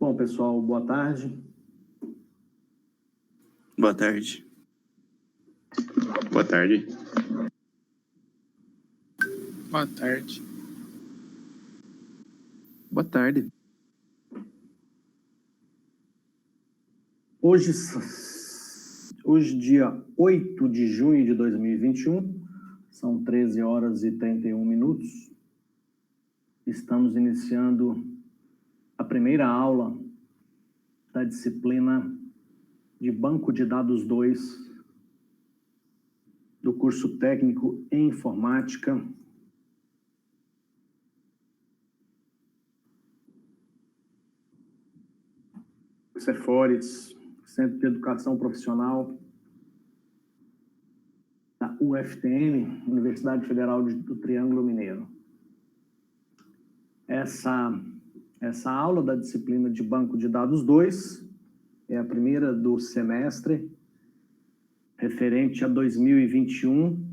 Bom, pessoal, boa tarde. Boa tarde. Boa tarde. Boa tarde. Boa tarde. Hoje, dia 8 de junho de 2021, são 13 horas e 31 minutos. Estamos iniciando a primeira aula da disciplina de Banco de Dados 2 do curso técnico em informática. Cefores, Centro de Educação Profissional da UFTM, Universidade Federal do Triângulo Mineiro. Essa aula da disciplina de Banco de Dados 2 é a primeira do semestre, referente a 2021.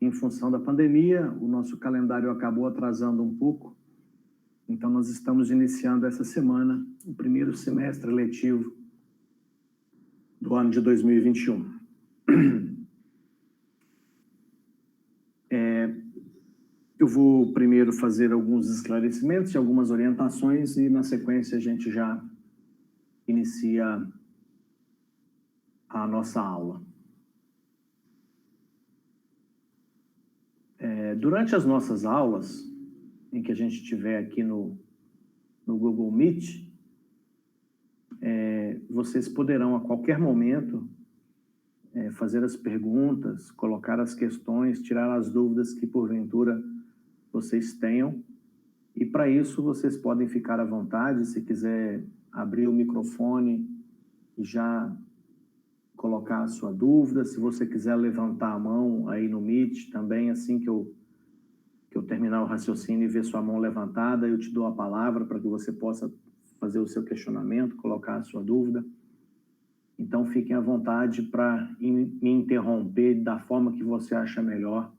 Em função da pandemia, o nosso calendário acabou atrasando um pouco, então nós estamos iniciando essa semana o primeiro semestre letivo do ano de 2021. Eu vou primeiro fazer alguns esclarecimentos e algumas orientações e, na sequência, a gente já inicia a nossa aula. Durante as nossas aulas, em que a gente estiver aqui no Google Meet, vocês poderão, a qualquer momento, fazer as perguntas, colocar as questões, tirar as dúvidas que, porventura, vocês tenham. E, para isso, vocês podem ficar à vontade, se quiser abrir o microfone e já colocar a sua dúvida. Se você quiser levantar a mão aí no Meet, também, assim que eu terminar o raciocínio e ver sua mão levantada, eu te dou a palavra para que você possa fazer o seu questionamento, colocar a sua dúvida. Então, fiquem à vontade para me interromper da forma que você acha melhor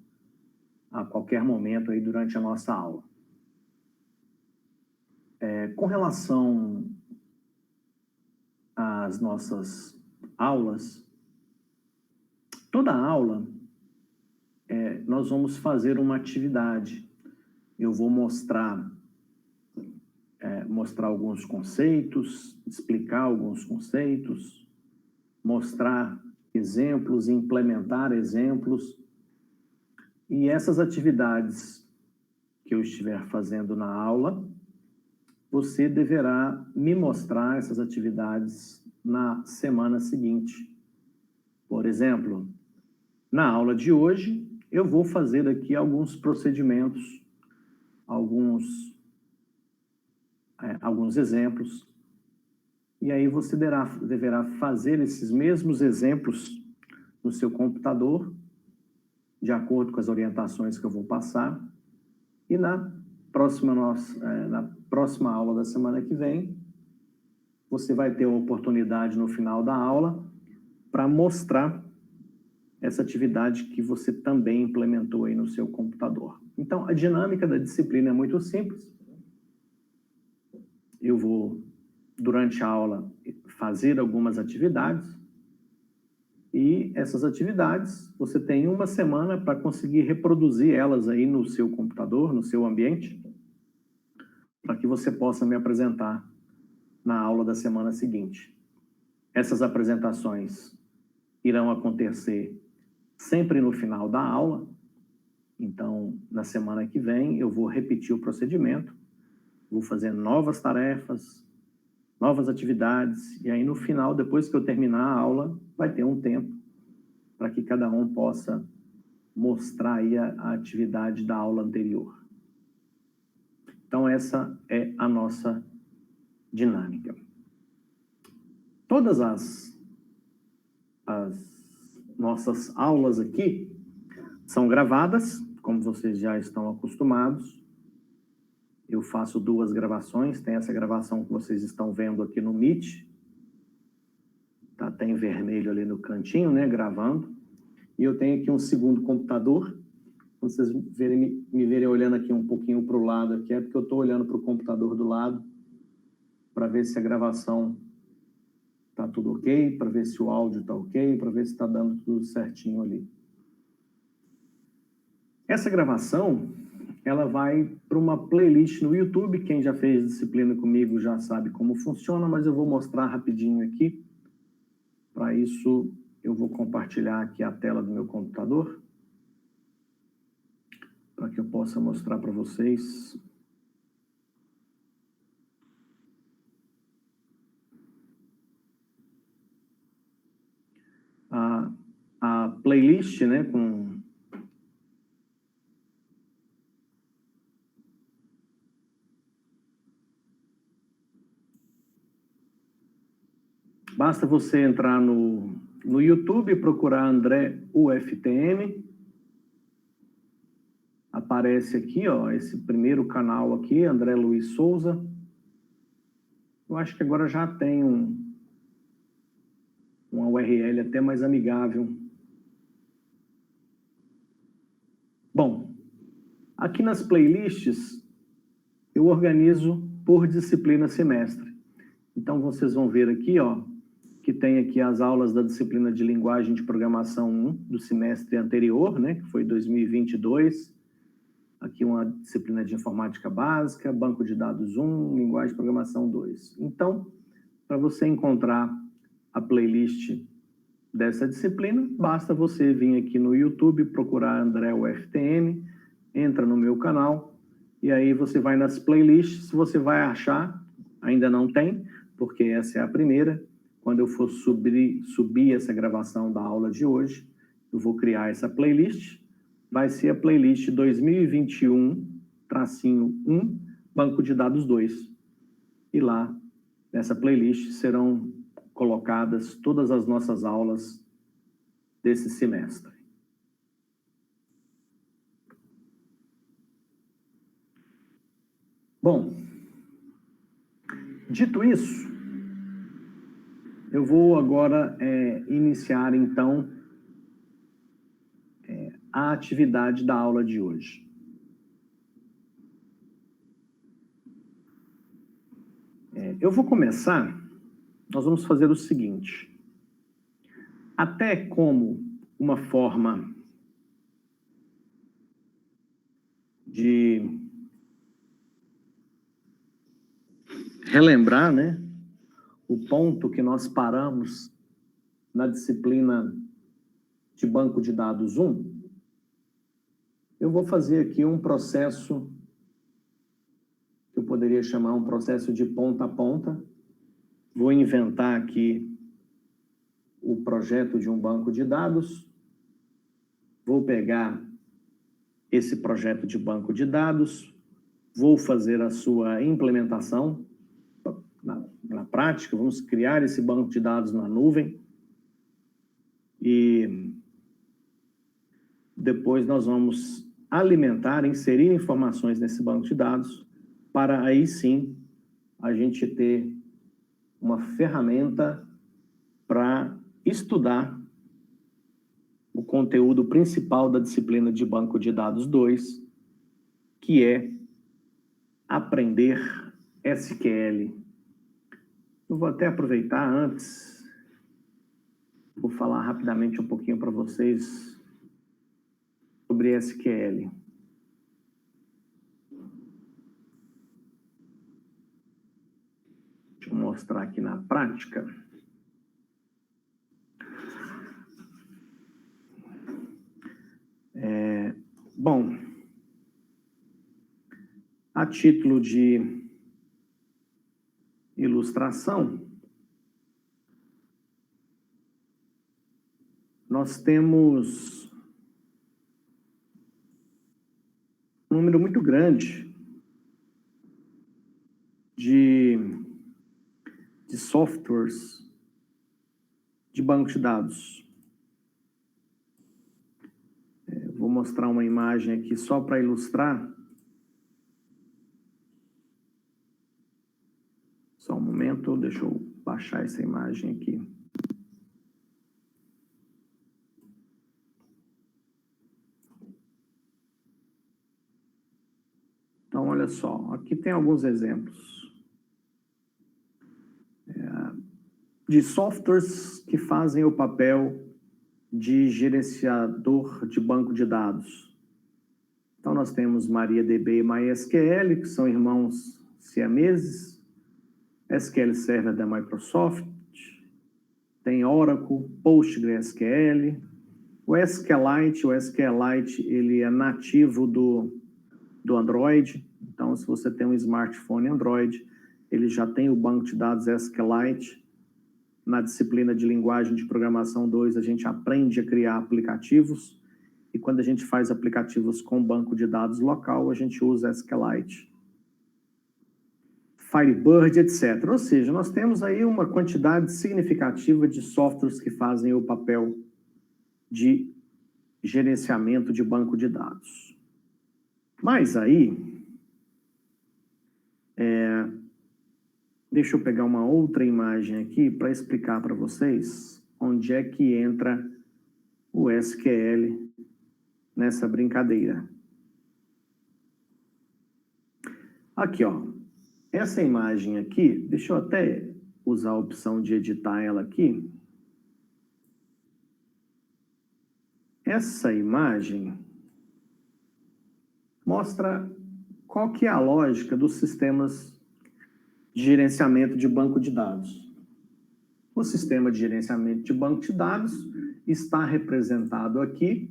a qualquer momento aí durante a nossa aula. Com relação às nossas aulas, toda aula nós vamos fazer uma atividade. Eu vou mostrar alguns conceitos, explicar alguns conceitos, mostrar exemplos, implementar exemplos. E essas atividades que eu estiver fazendo na aula, você deverá me mostrar essas atividades na semana seguinte. Por exemplo, na aula de hoje, eu vou fazer aqui alguns procedimentos, alguns exemplos, e aí você deverá fazer esses mesmos exemplos no seu computador, de acordo com as orientações que eu vou passar, e na próxima aula da semana que vem, você vai ter a oportunidade no final da aula para mostrar essa atividade que você também implementou aí no seu computador. Então, a dinâmica da disciplina é muito simples. Eu vou, durante a aula, fazer algumas atividades, e essas atividades, você tem uma semana para conseguir reproduzir elas aí no seu computador, no seu ambiente, para que você possa me apresentar na aula da semana seguinte. Essas apresentações irão acontecer sempre no final da aula. Então, na semana que vem, eu vou repetir o procedimento, vou fazer novas tarefas, novas atividades, e aí no final, depois que eu terminar a aula, vai ter um tempo para que cada um possa mostrar aí a atividade da aula anterior. Então, essa é a nossa dinâmica. Todas as nossas aulas aqui são gravadas, como vocês já estão acostumados. Eu faço 2 gravações, tem essa gravação que vocês estão vendo aqui no Meet. Tá, tem vermelho ali no cantinho, né, gravando. E eu tenho aqui um segundo computador. Quando vocês me verem olhando aqui um pouquinho para o lado, aqui, é porque eu estou olhando para o computador do lado para ver se a gravação está tudo ok, para ver se o áudio está ok, para ver se está dando tudo certinho ali. Essa gravação, ela vai para uma playlist no YouTube. Quem já fez disciplina comigo já sabe como funciona, mas eu vou mostrar rapidinho aqui. Para isso, eu vou compartilhar aqui a tela do meu computador, para que eu possa mostrar para vocês. A playlist, né, Basta você entrar no YouTube e procurar André UFTM. Aparece aqui, ó, esse primeiro canal aqui, André Luiz Souza. Eu acho que agora já tem uma URL até mais amigável. Bom, aqui nas playlists, eu organizo por disciplina semestre. Então, vocês vão ver aqui, ó, que tem aqui as aulas da disciplina de linguagem de programação 1 do semestre anterior, né, que foi 2022. Aqui uma disciplina de informática básica, banco de dados 1, linguagem de programação 2. Então, para você encontrar a playlist dessa disciplina, basta você vir aqui no YouTube, procurar André UFTM, entra no meu canal, e aí você vai nas playlists, você vai achar, ainda não tem, porque essa é a primeira. Quando eu for subir essa gravação da aula de hoje, eu vou criar essa playlist. Vai ser a playlist 2021-1, Banco de Dados 2. E lá, nessa playlist, serão colocadas todas as nossas aulas desse semestre. Bom, dito isso, eu vou agora iniciar, então, a atividade da aula de hoje. Eu vou começar, nós vamos fazer o seguinte, até como uma forma de relembrar, né, o ponto que nós paramos na disciplina de banco de dados 1, eu vou fazer aqui um processo que eu poderia chamar um processo de ponta a ponta. Vou inventar aqui o projeto de um banco de dados, vou pegar esse projeto de banco de dados, vou fazer a sua implementação na prática, vamos criar esse banco de dados na nuvem e depois nós vamos alimentar, inserir informações nesse banco de dados para aí sim a gente ter uma ferramenta para estudar o conteúdo principal da disciplina de banco de dados 2, que é aprender SQL. Eu vou até aproveitar antes, vou falar rapidamente um pouquinho para vocês sobre SQL. Deixa eu mostrar aqui na prática. Bom, a título de ilustração, nós temos um número muito grande de softwares de banco de dados. Vou mostrar uma imagem aqui só para ilustrar. Só um momento, deixa eu baixar essa imagem aqui. Então, olha só, aqui tem alguns exemplos. de softwares que fazem o papel de gerenciador de banco de dados. Então, nós temos MariaDB e MySQL, que são irmãos siameses. SQL Server da Microsoft. Tem Oracle, PostgreSQL. O SQLite, ele é nativo do Android. Então, se você tem um smartphone Android, ele já tem o banco de dados SQLite. Na disciplina de linguagem de programação 2, a gente aprende a criar aplicativos. E quando a gente faz aplicativos com banco de dados local, a gente usa SQLite. Firebird, etc. Ou seja, nós temos aí uma quantidade significativa de softwares que fazem o papel de gerenciamento de banco de dados. Mas aí, deixa eu pegar uma outra imagem aqui para explicar para vocês onde é que entra o SQL nessa brincadeira. Aqui, ó. Essa imagem aqui, deixa eu até usar a opção de editar ela aqui. Essa imagem mostra qual que é a lógica dos sistemas de gerenciamento de banco de dados. O sistema de gerenciamento de banco de dados está representado aqui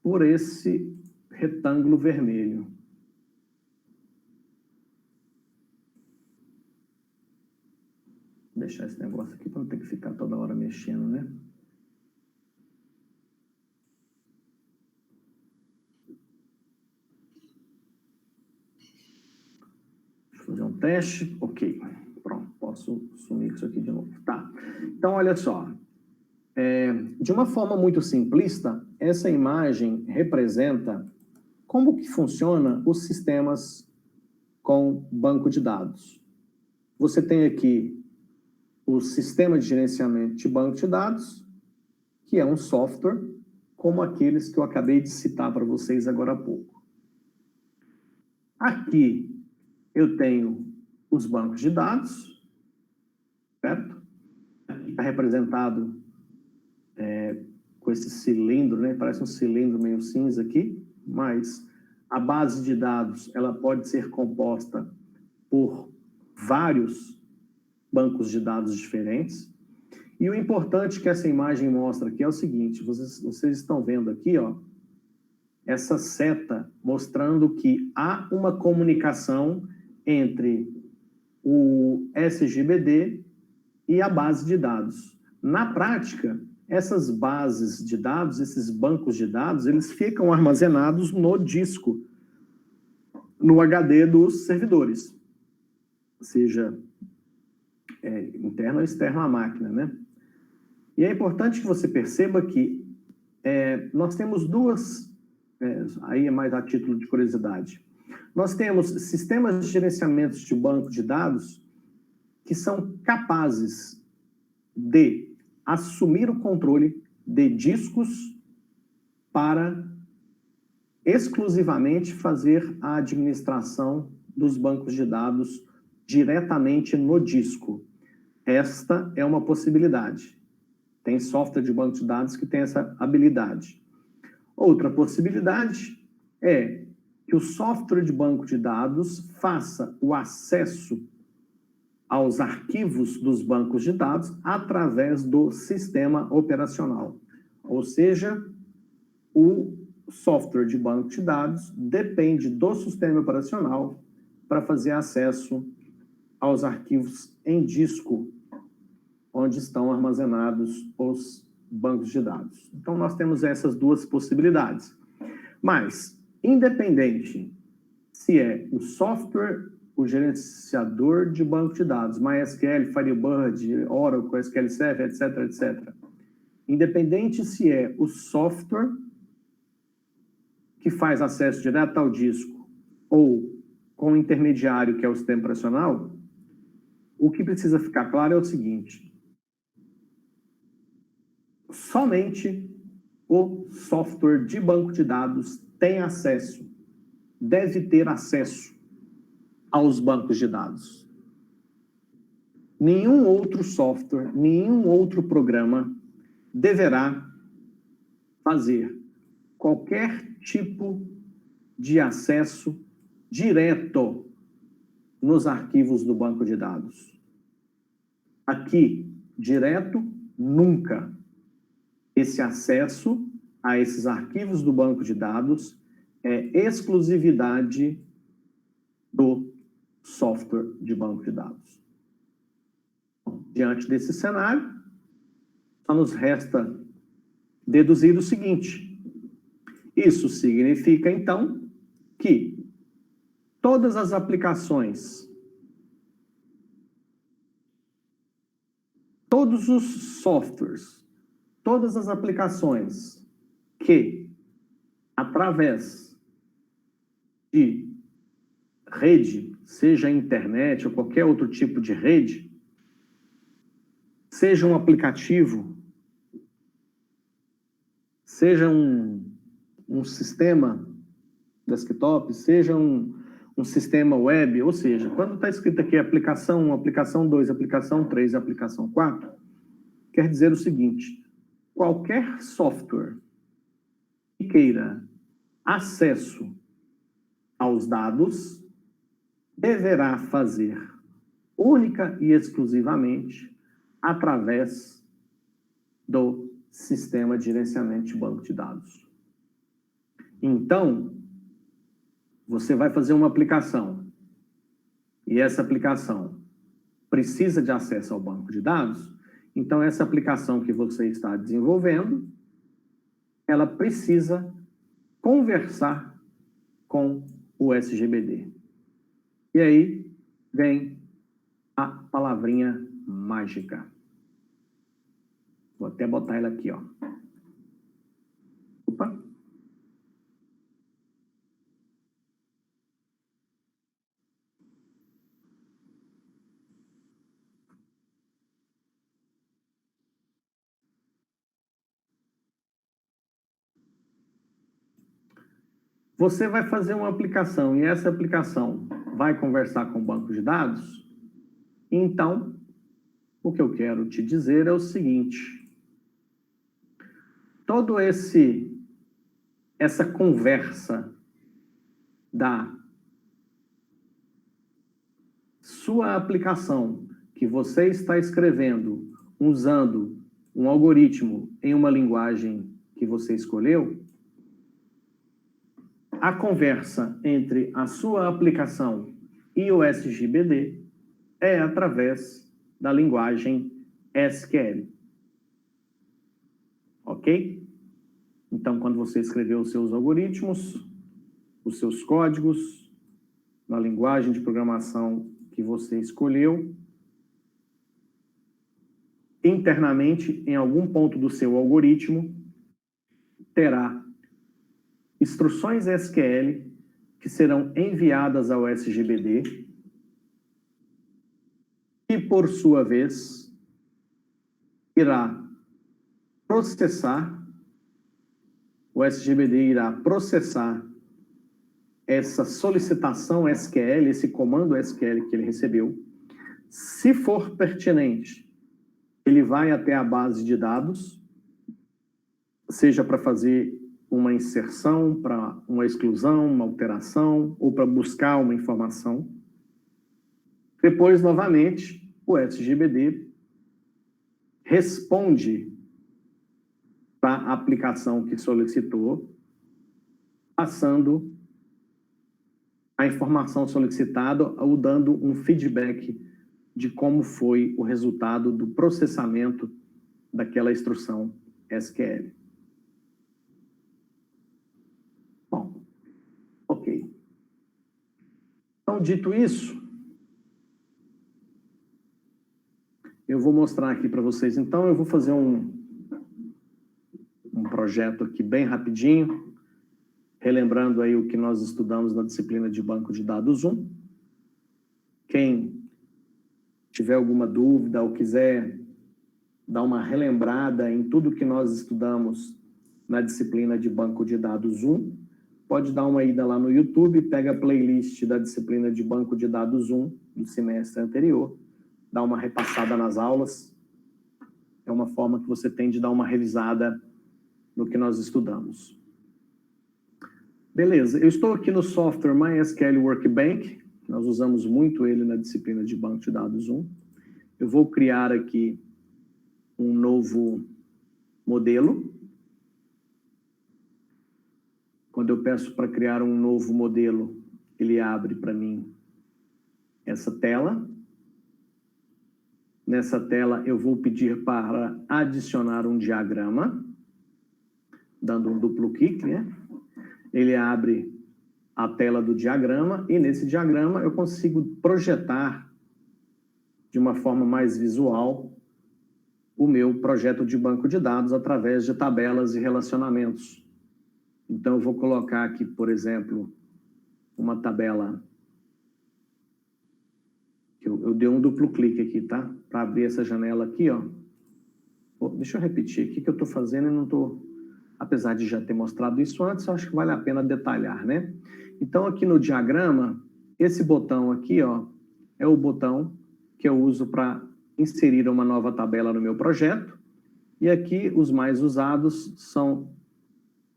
por esse retângulo vermelho. Vou deixar esse negócio aqui para não ter que ficar toda hora mexendo, né? Fazer um teste, ok, pronto, posso sumir isso aqui de novo, tá? Então, olha só, de uma forma muito simplista, essa imagem representa como que funciona os sistemas com banco de dados. Você tem aqui o sistema de gerenciamento de banco de dados, que é um software, como aqueles que eu acabei de citar para vocês agora há pouco. Aqui, eu tenho os bancos de dados, certo? Está representado com esse cilindro, né? Parece um cilindro meio cinza aqui, mas a base de dados ela pode ser composta por vários bancos de dados diferentes. E o importante que essa imagem mostra aqui é o seguinte, vocês estão vendo aqui, ó, essa seta mostrando que há uma comunicação entre o SGBD e a base de dados. Na prática, essas bases de dados, esses bancos de dados, eles ficam armazenados no disco, no HD dos servidores, seja interno ou externo à máquina, né? E é importante que você perceba que nós temos duas, aí é mais a título de curiosidade, nós temos sistemas de gerenciamento de banco de dados que são capazes de assumir o controle de discos para exclusivamente fazer a administração dos bancos de dados diretamente no disco. Esta é uma possibilidade. Tem software de banco de dados que tem essa habilidade. Outra possibilidade é que o software de banco de dados faça o acesso aos arquivos dos bancos de dados através do sistema operacional. Ou seja, o software de banco de dados depende do sistema operacional para fazer acesso aos arquivos em disco, onde estão armazenados os bancos de dados. Então, nós temos essas duas possibilidades. Mas, independente se é o software, o gerenciador de banco de dados, MySQL, Firebird, Oracle, SQL Server, etc., etc. Independente se é o software que faz acesso direto ao disco ou com o intermediário, que é o sistema operacional, o que precisa ficar claro é o seguinte: somente o software de banco de dados tem acesso, deve ter acesso aos bancos de dados. nenhum outro software, nenhum outro programa deverá fazer qualquer tipo de acesso direto nos arquivos do banco de dados. Aqui, direto, nunca. Esse acesso a esses arquivos do banco de dados é exclusividade do software de banco de dados. Diante desse cenário, só nos resta deduzir o seguinte: isso significa, então, que todas as aplicações, todos os softwares, todas as aplicações que, através de rede, seja a internet ou qualquer outro tipo de rede, seja um aplicativo, seja um sistema desktop, seja um sistema web, ou seja, quando está escrito aqui aplicação 1, aplicação 2, aplicação 3, aplicação 4, quer dizer o seguinte: qualquer software que queira acesso aos dados deverá fazer única e exclusivamente através do sistema de gerenciamento de banco de dados. Então, você vai fazer uma aplicação e essa aplicação precisa de acesso ao banco de dados, então essa aplicação que você está desenvolvendo, ela precisa conversar com o SGBD. E aí vem a palavrinha mágica. Vou até botar ela aqui, ó. Opa. Você vai fazer uma aplicação e essa aplicação vai conversar com o banco de dados? Então, o que eu quero te dizer é o seguinte: todo essa conversa da sua aplicação que você está escrevendo usando um algoritmo em uma linguagem que você escolheu, a conversa entre a sua aplicação e o SGBD é através da linguagem SQL. Ok? Então, quando você escreveu os seus algoritmos, os seus códigos, na linguagem de programação que você escolheu, internamente, em algum ponto do seu algoritmo, terá instruções SQL que serão enviadas ao SGBD e, por sua vez, irá processar, o SGBD irá processar essa solicitação SQL, esse comando SQL que ele recebeu. Se for pertinente, ele vai até a base de dados, seja para fazer uma inserção, para uma exclusão, uma alteração, ou para buscar uma informação. Depois, novamente, o SGBD responde para a aplicação que solicitou, passando a informação solicitada ou dando um feedback de como foi o resultado do processamento daquela instrução SQL. Bom, ok. Então, dito isso, eu vou mostrar aqui para vocês. Então, eu vou fazer um projeto aqui bem rapidinho, relembrando aí o que nós estudamos na disciplina de Banco de Dados 1. Quem tiver alguma dúvida ou quiser dar uma relembrada em tudo que nós estudamos na disciplina de Banco de Dados 1, pode dar uma ida lá no YouTube, pega a playlist da disciplina de Banco de Dados 1 do semestre anterior dar uma repassada nas aulas. É uma forma que você tem de dar uma revisada no que nós estudamos. Beleza, eu estou aqui no software MySQL Workbench. Nós usamos muito ele na disciplina de Banco de Dados 1. Eu vou criar aqui um novo modelo. Quando eu peço para criar um novo modelo, ele abre para mim essa tela. Nessa tela, eu vou pedir para adicionar um diagrama, dando um duplo clique, né? Ele abre a tela do diagrama e nesse diagrama eu consigo projetar de uma forma mais visual o meu projeto de banco de dados através de tabelas e relacionamentos. Então, eu vou colocar aqui, por exemplo, uma tabela. Eu dei um duplo clique aqui, tá? Para abrir essa janela aqui, ó. Deixa eu repetir aqui que eu estou fazendo e não estou... Apesar de já ter mostrado isso antes, eu acho que vale a pena detalhar, né? Então, aqui no diagrama, esse botão aqui, ó, é o botão que eu uso para inserir uma nova tabela no meu projeto. E aqui, os mais usados são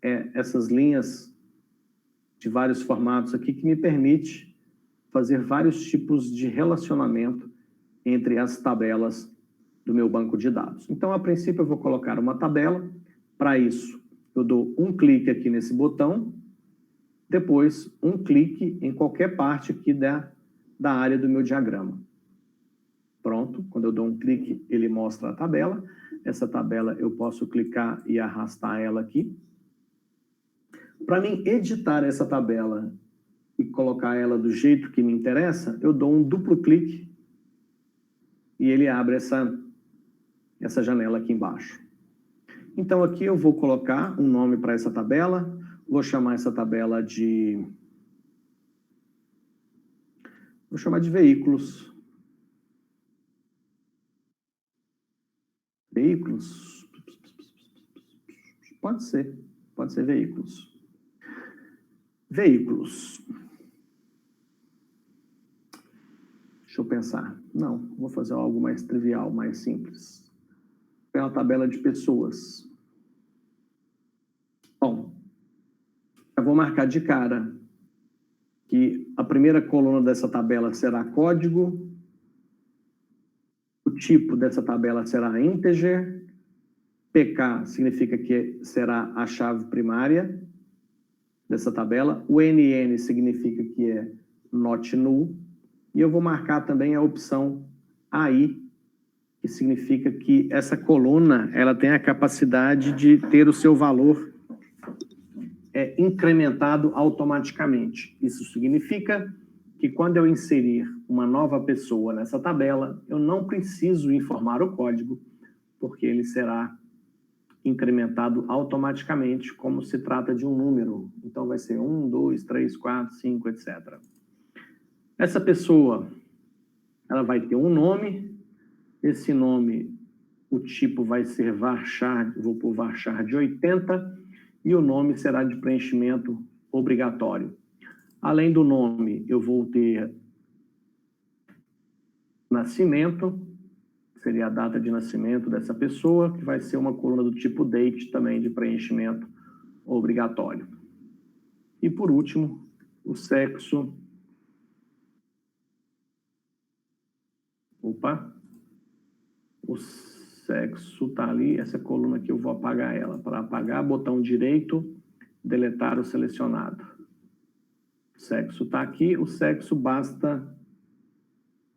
essas linhas de vários formatos aqui que me permite fazer vários tipos de relacionamento entre as tabelas do meu banco de dados. Então, a princípio, eu vou colocar uma tabela. Para isso, eu dou um clique aqui nesse botão, depois um clique em qualquer parte aqui da área do meu diagrama. Pronto, quando eu dou um clique, ele mostra a tabela. Essa tabela eu posso clicar e arrastar ela aqui. Para mim editar essa tabela e colocar ela do jeito que me interessa, eu dou um duplo clique e ele abre essa janela aqui embaixo. Então, aqui eu vou colocar um nome para essa tabela, vou chamar essa tabela de... Vou chamar de veículos. Veículos? Pode ser veículos. Veículos. Deixa eu pensar. Não, vou fazer algo mais trivial, mais simples. É uma tabela de pessoas. Bom, eu vou marcar de cara que a primeira coluna dessa tabela será código, o tipo dessa tabela será integer, PK significa que será a chave primária dessa tabela, o NN significa que é not null, e eu vou marcar também a opção AI, que significa que essa coluna ela tem a capacidade de ter o seu valor incrementado automaticamente. Isso significa que quando eu inserir uma nova pessoa nessa tabela, eu não preciso informar o código, porque ele será incrementado automaticamente, como se trata de um número. Então, vai ser 1, 2, 3, 4, 5, etc. Essa pessoa, ela vai ter um nome. Esse nome, o tipo vai ser varchar, vou pôr varchar de 80, e o nome será de preenchimento obrigatório. Além do nome, eu vou ter nascimento, que seria a data de nascimento dessa pessoa, que vai ser uma coluna do tipo date também de preenchimento obrigatório. E por último, o sexo. Opa! O sexo está ali, essa coluna aqui eu vou apagar ela. Para apagar, botão direito, deletar o selecionado. Sexo está aqui, o sexo basta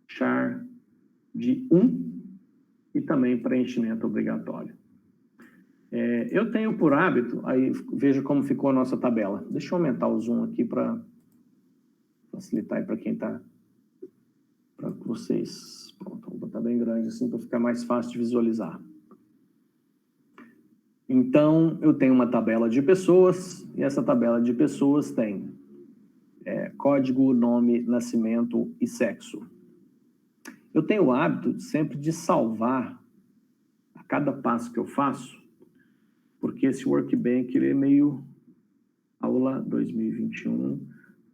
char de 1 e também preenchimento obrigatório. Eu tenho por hábito, aí veja como ficou a nossa tabela. Deixa eu aumentar o zoom aqui para facilitar aí para quem está, para vocês. Pronto, vou botar bem grande assim para ficar mais fácil de visualizar. Então, eu tenho uma tabela de pessoas, e essa tabela de pessoas tem código, nome, nascimento e sexo. Eu tenho o hábito sempre de salvar a cada passo que eu faço, porque esse Workbench ele é meio aula 2021,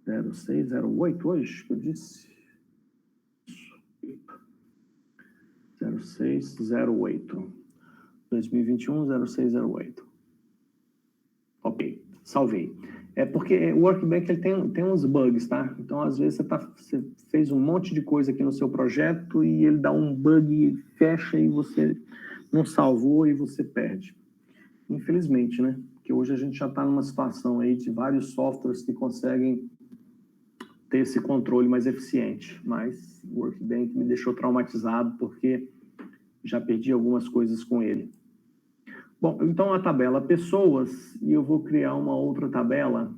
0608 hoje, que eu disse. 0608. 2021-0608. Ok, salvei. É porque o Workbench ele tem uns bugs, tá? Então, às vezes, você fez um monte de coisa aqui no seu projeto e ele dá um bug, fecha e você não salvou e você perde. Infelizmente, né? Porque hoje a gente já está numa situação aí de vários softwares que conseguem ter esse controle mais eficiente. Mas o Workbench me deixou traumatizado porque já perdi algumas coisas com ele. Bom, então a tabela pessoas, e eu vou criar uma outra tabela.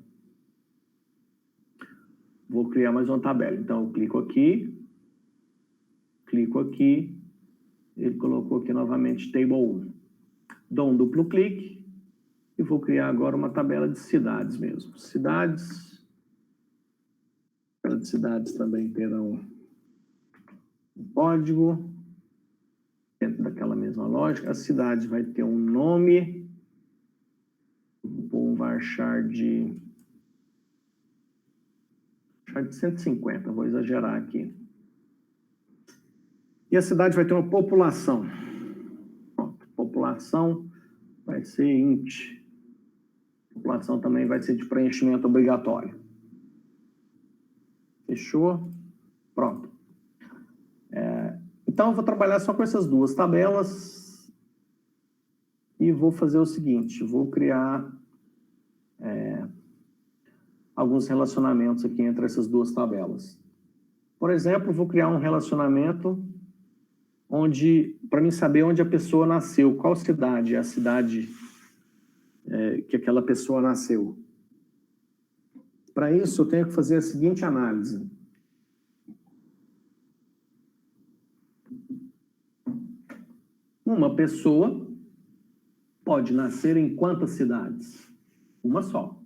Vou criar mais uma tabela. Então, eu clico aqui, ele colocou aqui novamente Table 1. Dou um duplo clique e vou criar agora uma tabela de cidades mesmo. Cidades. As cidades também terão um código. Dentro daquela mesma lógica, a cidade vai ter um nome. Vou pôr um varchar de 150, vou exagerar aqui. E a cidade vai ter uma população. Pronto, população vai ser int. População também vai ser de preenchimento obrigatório. Fechou? Pronto. Então, eu vou trabalhar só com essas duas tabelas e vou fazer o seguinte, vou criar alguns relacionamentos aqui entre essas duas tabelas. Por exemplo, vou criar um relacionamento para mim saber onde a pessoa nasceu, qual cidade é a cidade que aquela pessoa nasceu. Para isso, eu tenho que fazer a seguinte análise. Uma pessoa pode nascer em quantas cidades? Uma só.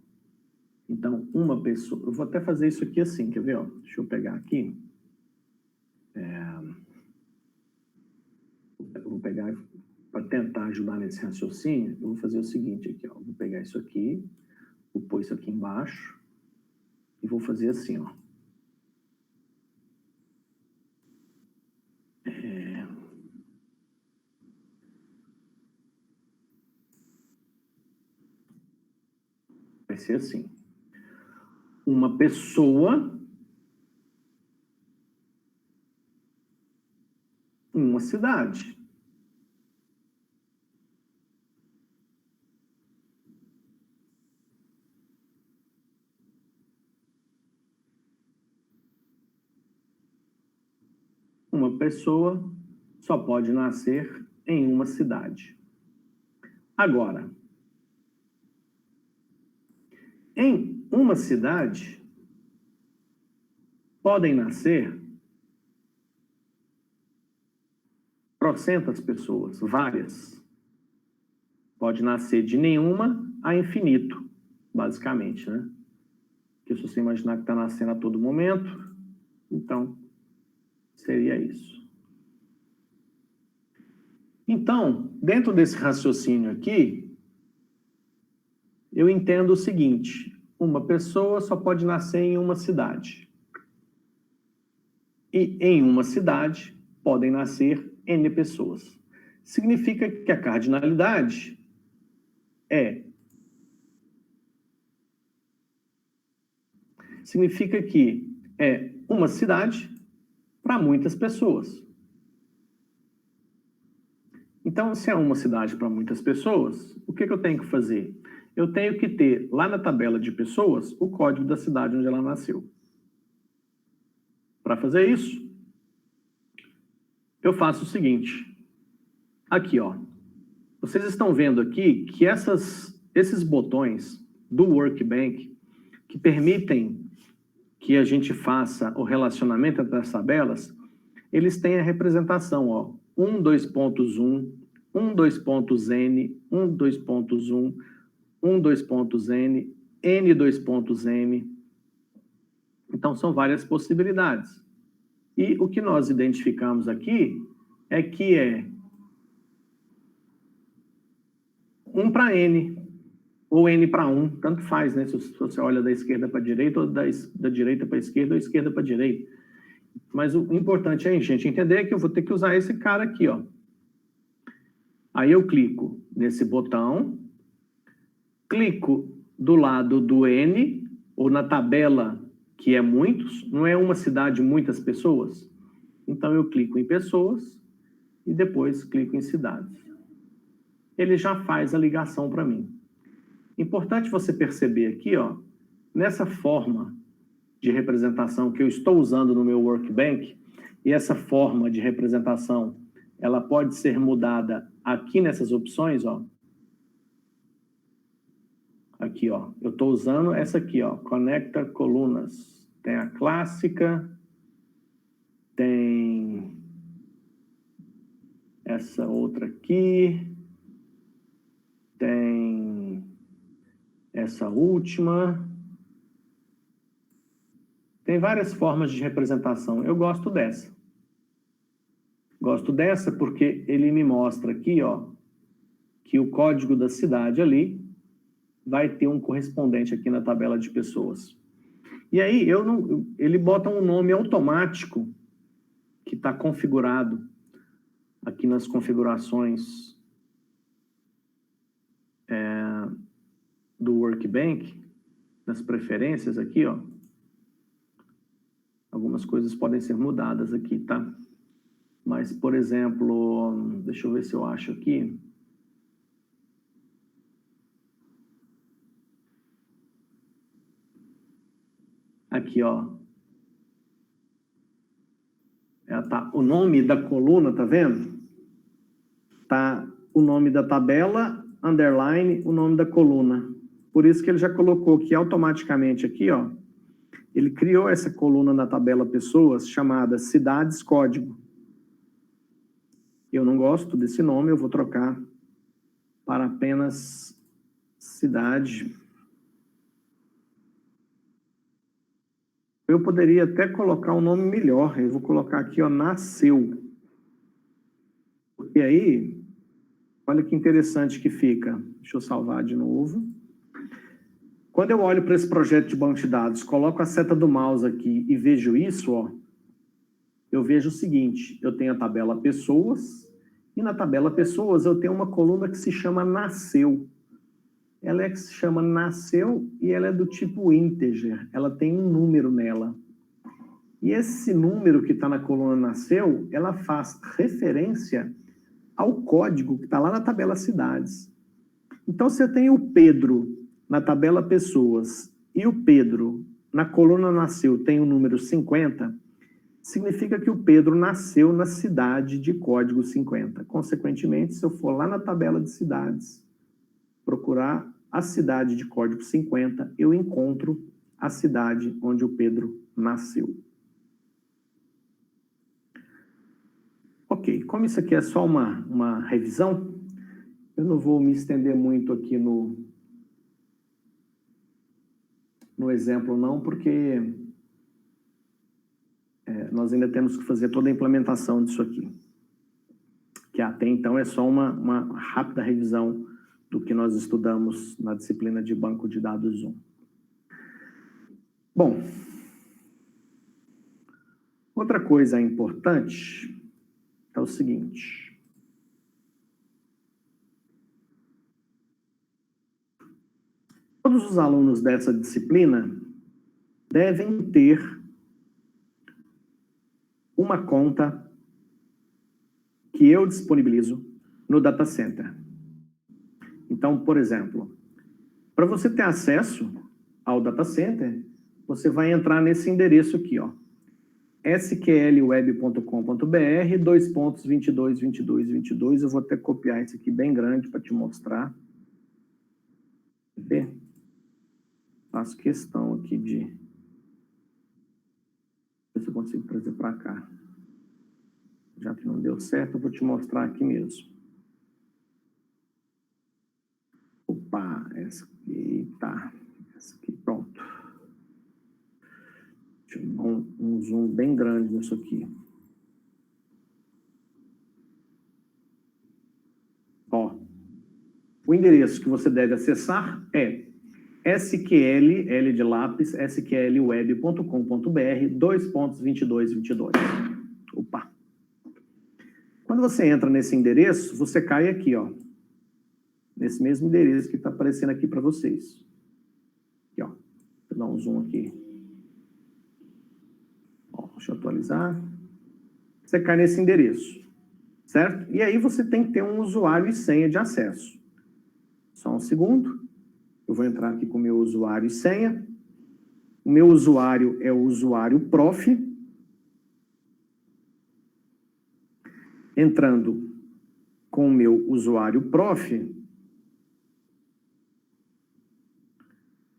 Então, uma pessoa... Eu vou até fazer isso aqui assim, quer ver? Ó? Deixa eu pegar aqui. Eu vou pegar, para tentar ajudar nesse raciocínio, eu vou fazer o seguinte aqui, ó. Vou pegar isso aqui, vou pôr isso aqui embaixo e vou fazer assim, ó. Vai ser assim. Uma pessoa em uma cidade. Uma pessoa só pode nascer em uma cidade. Agora, em uma cidade, podem nascer trocentas pessoas, várias. Pode nascer de nenhuma a infinito, basicamente, né? Porque se você imaginar que está nascendo a todo momento, então, seria isso. Então, dentro desse raciocínio aqui, eu entendo o seguinte: uma pessoa só pode nascer em uma cidade. E em uma cidade podem nascer N pessoas. Significa que a cardinalidade significa que é uma cidade para muitas pessoas. Então, se é uma cidade para muitas pessoas, o que eu tenho que fazer? Eu tenho que ter, lá na tabela de pessoas, o código da cidade onde ela nasceu. Para fazer isso, eu faço o seguinte. Aqui, ó. Vocês estão vendo aqui que esses botões do Workbench, que permitem que a gente faça o relacionamento entre as tabelas, eles têm a representação, ó. 1, 2.1, 1, 2.n, 1, 2.1, 1, 2.n, n, 2.m. Então, são várias possibilidades. E o que nós identificamos aqui é que é 1 para n, ou n para 1, tanto faz, né? Se você olha da esquerda para a direita, ou da direita para a esquerda, ou esquerda para a direita. Mas o importante é a gente entender que eu vou ter que usar esse cara aqui, ó. Aí eu clico nesse botão, clico do lado do N, ou na tabela que é muitos, não é uma cidade, muitas pessoas. Então eu clico em pessoas e depois clico em cidades. Ele já faz a ligação para mim. Importante você perceber aqui, ó, nessa forma de representação que eu estou usando no meu Workbank, e essa forma de representação, ela pode ser mudada aqui nessas opções, ó. Aqui, ó, eu estou usando essa aqui, ó, Conecta Colunas. Tem a clássica, tem essa outra aqui, tem essa última. Tem várias formas de representação. Eu gosto dessa. Gosto dessa porque ele me mostra aqui, ó, que o código da cidade ali vai ter um correspondente aqui na tabela de pessoas. E aí, ele bota um nome automático que está configurado aqui nas configurações do Workbank, nas preferências aqui, ó. Algumas coisas podem ser mudadas aqui, tá? Mas, por exemplo, deixa eu ver se eu acho aqui. Aqui, ó. Tá, o nome da coluna, tá vendo? Tá o nome da tabela, underline, o nome da coluna. Por isso que ele já colocou aqui automaticamente aqui, ó. Ele criou essa coluna na tabela pessoas chamada cidades código. Eu não gosto desse nome, eu vou trocar para apenas cidade. Eu poderia até colocar um nome melhor. Eu vou colocar aqui, ó, nasceu. E aí, olha que interessante que fica. Deixa eu salvar de novo. Quando eu olho para esse projeto de banco de dados, coloco a seta do mouse aqui e vejo isso, ó, eu vejo o seguinte, eu tenho a tabela pessoas, e na tabela pessoas eu tenho uma coluna que se chama nasceu. Ela é que se chama nasceu e ela é do tipo integer, ela tem um número nela. E esse número que está na coluna nasceu, ela faz referência ao código que está lá na tabela cidades. Então, se eu tenho o Pedro na tabela pessoas e o Pedro na coluna nasceu tem o número 50, significa que o Pedro nasceu na cidade de código 50. Consequentemente, se eu for lá na tabela de cidades, procurar a cidade de código 50, eu encontro a cidade onde o Pedro nasceu. Ok, como isso aqui é só uma revisão, eu não vou me estender muito aqui no exemplo não, porque nós ainda temos que fazer toda a implementação disso aqui. Que até então é só uma rápida revisão do que nós estudamos na disciplina de banco de dados 1. Bom, outra coisa importante é o seguinte. Todos os alunos dessa disciplina devem ter uma conta que eu disponibilizo no Data Center. Então, por exemplo, para você ter acesso ao Data Center, você vai entrar nesse endereço aqui, ó, sqlweb.com.br/222222. Eu vou até copiar isso aqui bem grande para te mostrar. Quer ver? Faço questão aqui de ver se eu consigo trazer para cá. Já que não deu certo, eu vou te mostrar aqui mesmo. Opa, essa aqui, tá. Essa aqui, pronto. Deixa eu dar um zoom bem grande nisso aqui. Ó, o endereço que você deve acessar é SQL, L de lápis, sqlweb.com.br, 2.2222. Opa! Quando você entra nesse endereço, você cai aqui, ó. Nesse mesmo endereço que está aparecendo aqui para vocês. Aqui, ó. Vou dar um zoom aqui. Ó, deixa eu atualizar. Você cai nesse endereço, certo? E aí você tem que ter um usuário e senha de acesso. Só um segundo. Eu vou entrar aqui com o meu usuário e senha. O meu usuário é o usuário prof. Entrando com o meu usuário prof,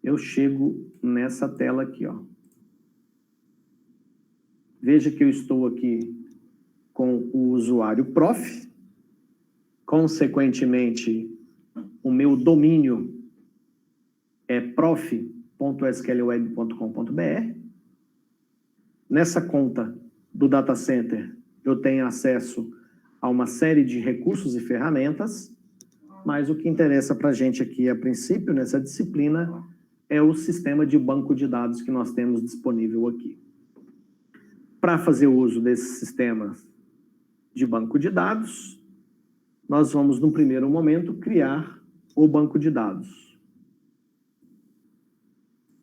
eu chego nessa tela aqui, ó. Veja que eu estou aqui com o usuário prof. Consequentemente, o meu domínio é prof.sqlweb.com.br. Nessa conta do data center, eu tenho acesso a uma série de recursos e ferramentas, mas o que interessa para a gente aqui, a princípio, nessa disciplina, é o sistema de banco de dados que nós temos disponível aqui. Para fazer uso desses sistemas de banco de dados, nós vamos, no primeiro momento, criar o banco de dados.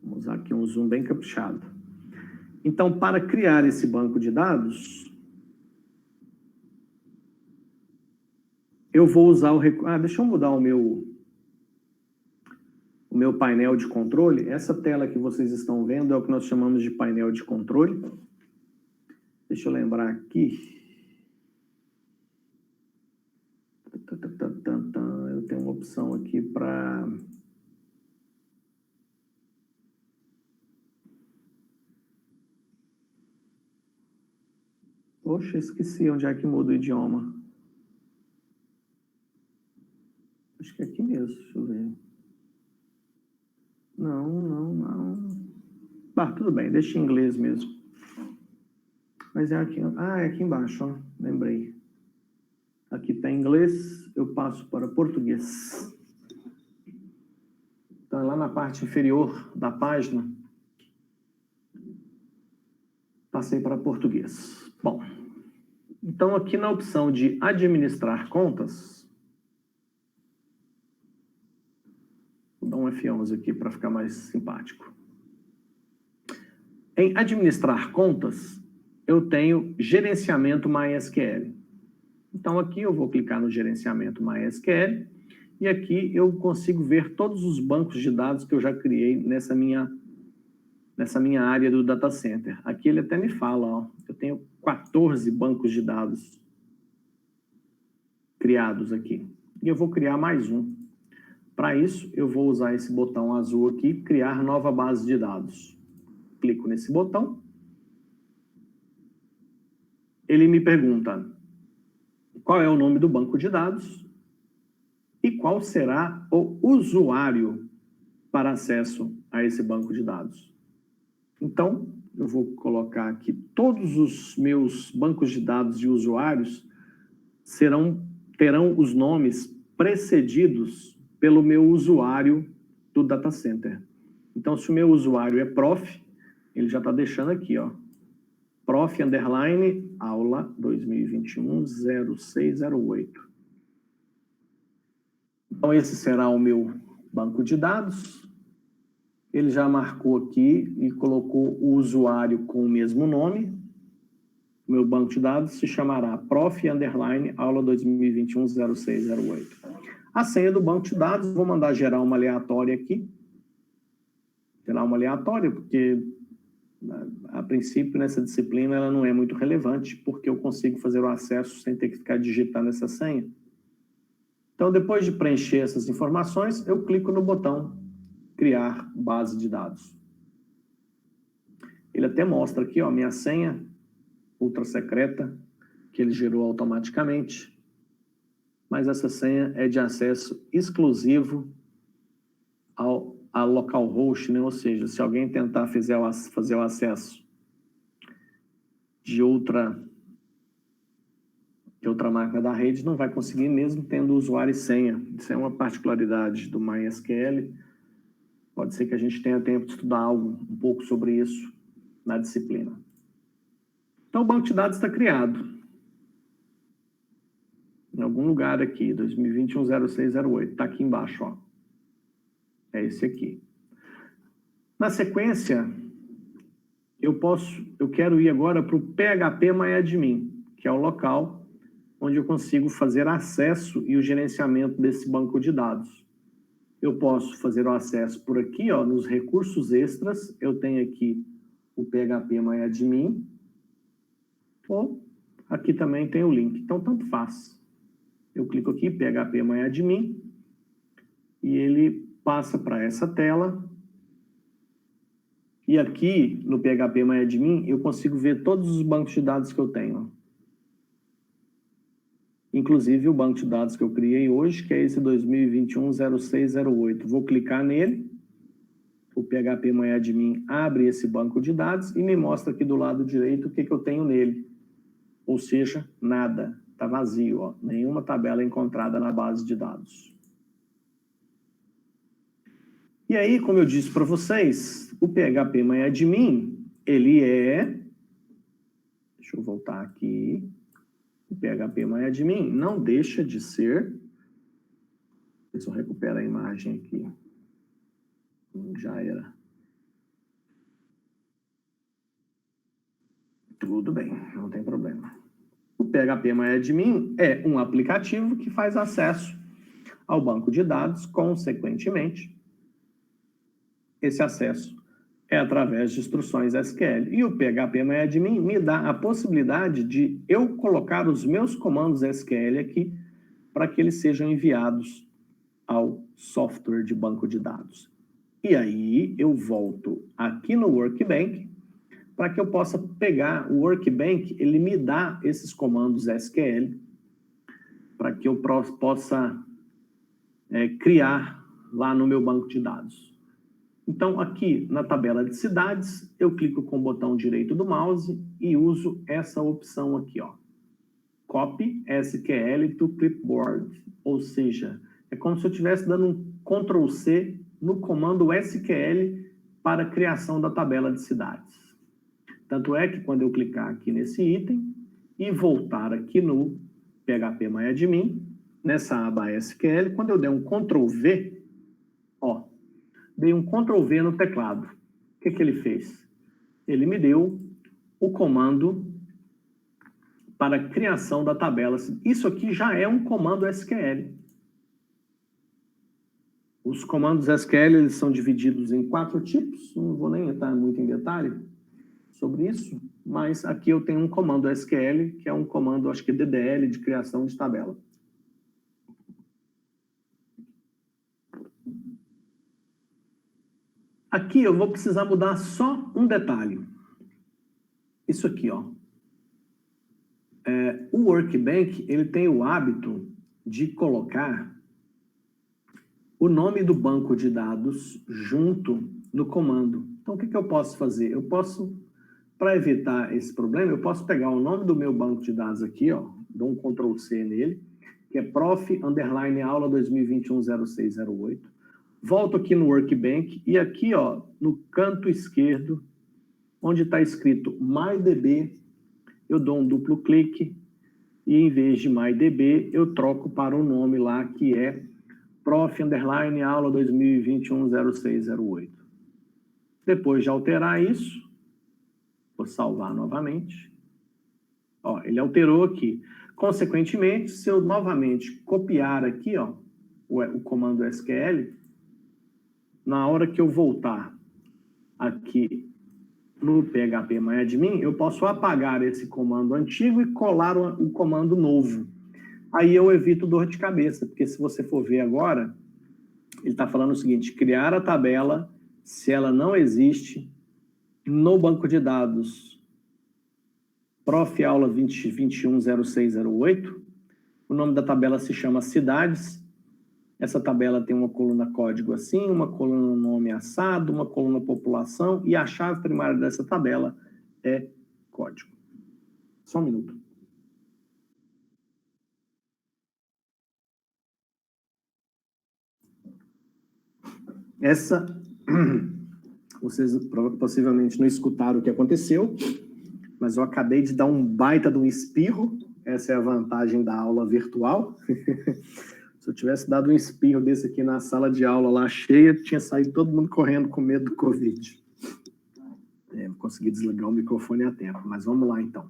Vamos usar aqui um zoom bem caprichado. Então, para criar esse banco de dados, eu vou usar o recurso... deixa eu mudar o meu painel de controle. Essa tela que vocês estão vendo é o que nós chamamos de painel de controle. Deixa eu lembrar aqui. Eu tenho uma opção aqui para... Poxa, esqueci onde é que muda o idioma. Acho que é aqui mesmo, deixa eu ver. Não. Tudo bem, deixa em inglês mesmo. Mas é aqui, é aqui embaixo, ó, lembrei. Aqui está em inglês, eu passo para português. Então, é lá na parte inferior da página, passei para português. Bom, então aqui na opção de administrar contas, vou dar um F11 aqui para ficar mais simpático. Em administrar contas, eu tenho gerenciamento MySQL. Então aqui eu vou clicar no gerenciamento MySQL e aqui eu consigo ver todos os bancos de dados que eu já criei nessa minha área do data center. Aqui ele até me fala, ó, eu tenho 14 bancos de dados criados aqui. E eu vou criar mais um. Para isso, eu vou usar esse botão azul aqui, criar nova base de dados. Clico nesse botão. Ele me pergunta qual é o nome do banco de dados e qual será o usuário para acesso a esse banco de dados. Então, eu vou colocar aqui todos os meus bancos de dados de usuários terão os nomes precedidos pelo meu usuário do data center. Então, se o meu usuário é prof, ele já está deixando aqui, ó, prof_aula 2021-0608. Então, esse será o meu banco de dados. Ele já marcou aqui e colocou o usuário com o mesmo nome. O meu banco de dados se chamará prof_aula 2021-0608. A senha do banco de dados, vou mandar gerar uma aleatória aqui. Gerar uma aleatória, porque a princípio nessa disciplina ela não é muito relevante, porque eu consigo fazer o acesso sem ter que ficar digitando essa senha. Então, depois de preencher essas informações, eu clico no botão criar base de dados. Ele até mostra aqui, ó, minha senha ultra secreta, que ele gerou automaticamente, mas essa senha é de acesso exclusivo a localhost, né? Ou seja, se alguém tentar fazer o acesso de outra máquina da rede, não vai conseguir mesmo tendo usuário e senha. Isso é uma particularidade do MySQL. Pode ser que a gente tenha tempo de estudar algo um pouco sobre isso na disciplina. Então, o banco de dados está criado. Em algum lugar aqui, 2021-0608. Está aqui embaixo, ó. É esse aqui. Na sequência, eu quero ir agora para o PHP-MyAdmin, que é o local onde eu consigo fazer acesso e o gerenciamento desse banco de dados. Eu posso fazer o acesso por aqui, ó, nos recursos extras. Eu tenho aqui o PHP-MyAdmin. Ou aqui também tem o link. Então, tanto faz. Eu clico aqui, PHP-MyAdmin, e ele passa para essa tela. E aqui, no PHP-MyAdmin, eu consigo ver todos os bancos de dados que eu tenho. Inclusive o banco de dados que eu criei hoje, que é esse 2021-0608. Vou clicar nele, o PHP-MyAdmin abre esse banco de dados e me mostra aqui do lado direito o que eu tenho nele. Ou seja, nada, está vazio, ó, nenhuma tabela encontrada na base de dados. E aí, como eu disse para vocês, o PHP-MyAdmin, ele é... Deixa eu voltar aqui... O PHP-MyAdmin não deixa de ser... Deixa eu recuperar a imagem aqui. Já era. Tudo bem, não tem problema. O PHP-MyAdmin é um aplicativo que faz acesso ao banco de dados, consequentemente, esse acesso é através de instruções SQL. E o PHP-MyAdmin me dá a possibilidade de eu colocar os meus comandos SQL aqui para que eles sejam enviados ao software de banco de dados. E aí eu volto aqui no Workbench para que eu possa pegar o Workbench, ele me dá esses comandos SQL para que eu possa criar lá no meu banco de dados. Então, aqui na tabela de cidades, eu clico com o botão direito do mouse e uso essa opção aqui, ó. Copy SQL to Clipboard. Ou seja, é como se eu estivesse dando um Ctrl+C no comando SQL para a criação da tabela de cidades. Tanto é que quando eu clicar aqui nesse item e voltar aqui no PHP-MyAdmin, nessa aba SQL, quando eu der um Ctrl+V, ó, dei um Ctrl+V no teclado. O que ele fez? Ele me deu o comando para a criação da tabela. Isso aqui já é um comando SQL. Os comandos SQL eles são divididos em 4 tipos. Não vou nem entrar muito em detalhe sobre isso, mas aqui eu tenho um comando SQL, que é um comando, acho que DDL, de criação de tabela. Aqui eu vou precisar mudar só um detalhe. Isso aqui, ó. O Workbench, ele tem o hábito de colocar o nome do banco de dados junto no comando. Então, o que eu posso fazer? Eu posso, para evitar esse problema, eu posso pegar o nome do meu banco de dados aqui, ó, dou um Ctrl+C nele, que é prof_aula 2021-0608. Volto aqui no Workbench e aqui, ó, no canto esquerdo, onde está escrito MyDB, eu dou um duplo clique e em vez de MyDB, eu troco para o nome lá que é prof_aula 2021-0608. Depois de alterar isso, vou salvar novamente. Ó, ele alterou aqui. Consequentemente, se eu novamente copiar aqui, ó, o comando SQL, na hora que eu voltar aqui no PHP-MyAdmin, eu posso apagar esse comando antigo e colar o comando novo. Aí eu evito dor de cabeça, porque se você for ver agora, ele está falando o seguinte: criar a tabela, se ela não existe, no banco de dados prof_aula 2021-0608, o nome da tabela se chama cidades. Essa tabela tem uma coluna código assim, uma coluna nome assado, uma coluna população, e a chave primária dessa tabela é código. Só um minuto. Essa Vocês possivelmente não escutaram o que aconteceu, mas eu acabei de dar um baita de um espirro. Essa é a vantagem da aula virtual. Se eu tivesse dado um espirro desse aqui na sala de aula lá cheia, tinha saído todo mundo correndo com medo do Covid. Consegui desligar o microfone a tempo, mas vamos lá então.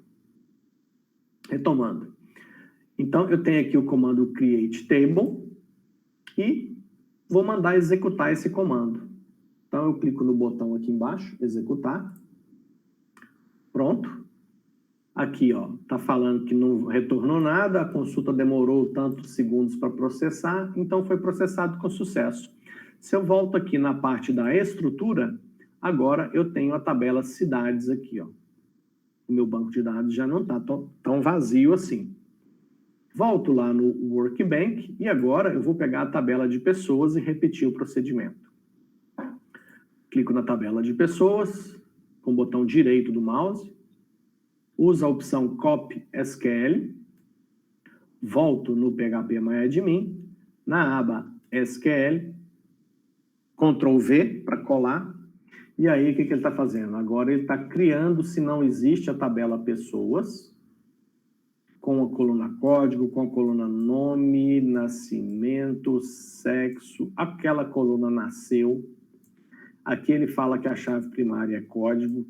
Retomando. Então, eu tenho aqui o comando create table e vou mandar executar esse comando. Então, eu clico no botão aqui embaixo, executar. Pronto. Aqui, ó, tá falando que não retornou nada, a consulta demorou tantos segundos para processar, então foi processado com sucesso. Se eu volto aqui na parte da estrutura, agora eu tenho a tabela cidades aqui, ó. O meu banco de dados já não está tão vazio assim. Volto lá no Workbank e agora eu vou pegar a tabela de pessoas e repetir o procedimento. Clico na tabela de pessoas, com o botão direito do mouse, uso a opção Copy SQL, volto no PHP-MyAdmin, na aba SQL, Ctrl V para colar, e aí o que ele está fazendo? Agora ele está criando, se não existe a tabela pessoas, com a coluna código, com a coluna nome, nascimento, sexo, aquela coluna nasceu, aqui ele fala que a chave primária é código,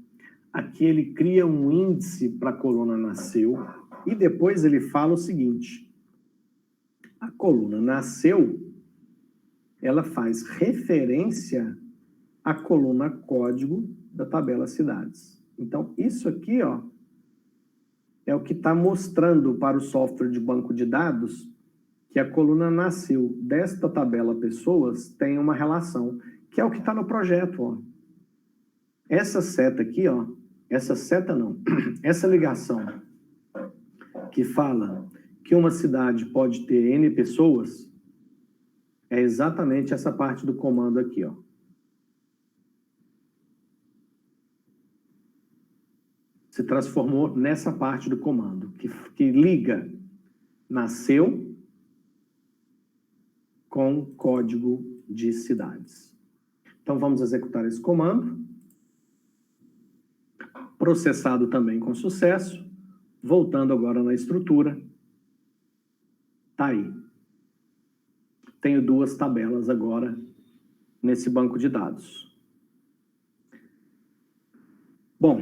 aqui ele cria um índice para a coluna nasceu, e depois ele fala o seguinte, a coluna nasceu, ela faz referência à coluna código da tabela cidades. Então, isso aqui, ó, é o que está mostrando para o software de banco de dados que a coluna nasceu desta tabela pessoas tem uma relação, que é o que está no projeto, ó. Essa seta aqui, ó, essa seta não, essa ligação que fala que uma cidade pode ter N pessoas, é exatamente essa parte do comando aqui, ó. Se transformou nessa parte do comando, que liga nasceu com código de cidades. Então, vamos executar esse comando. Processado também com sucesso. Voltando agora na estrutura. Tá aí. Tenho duas tabelas agora nesse banco de dados. Bom,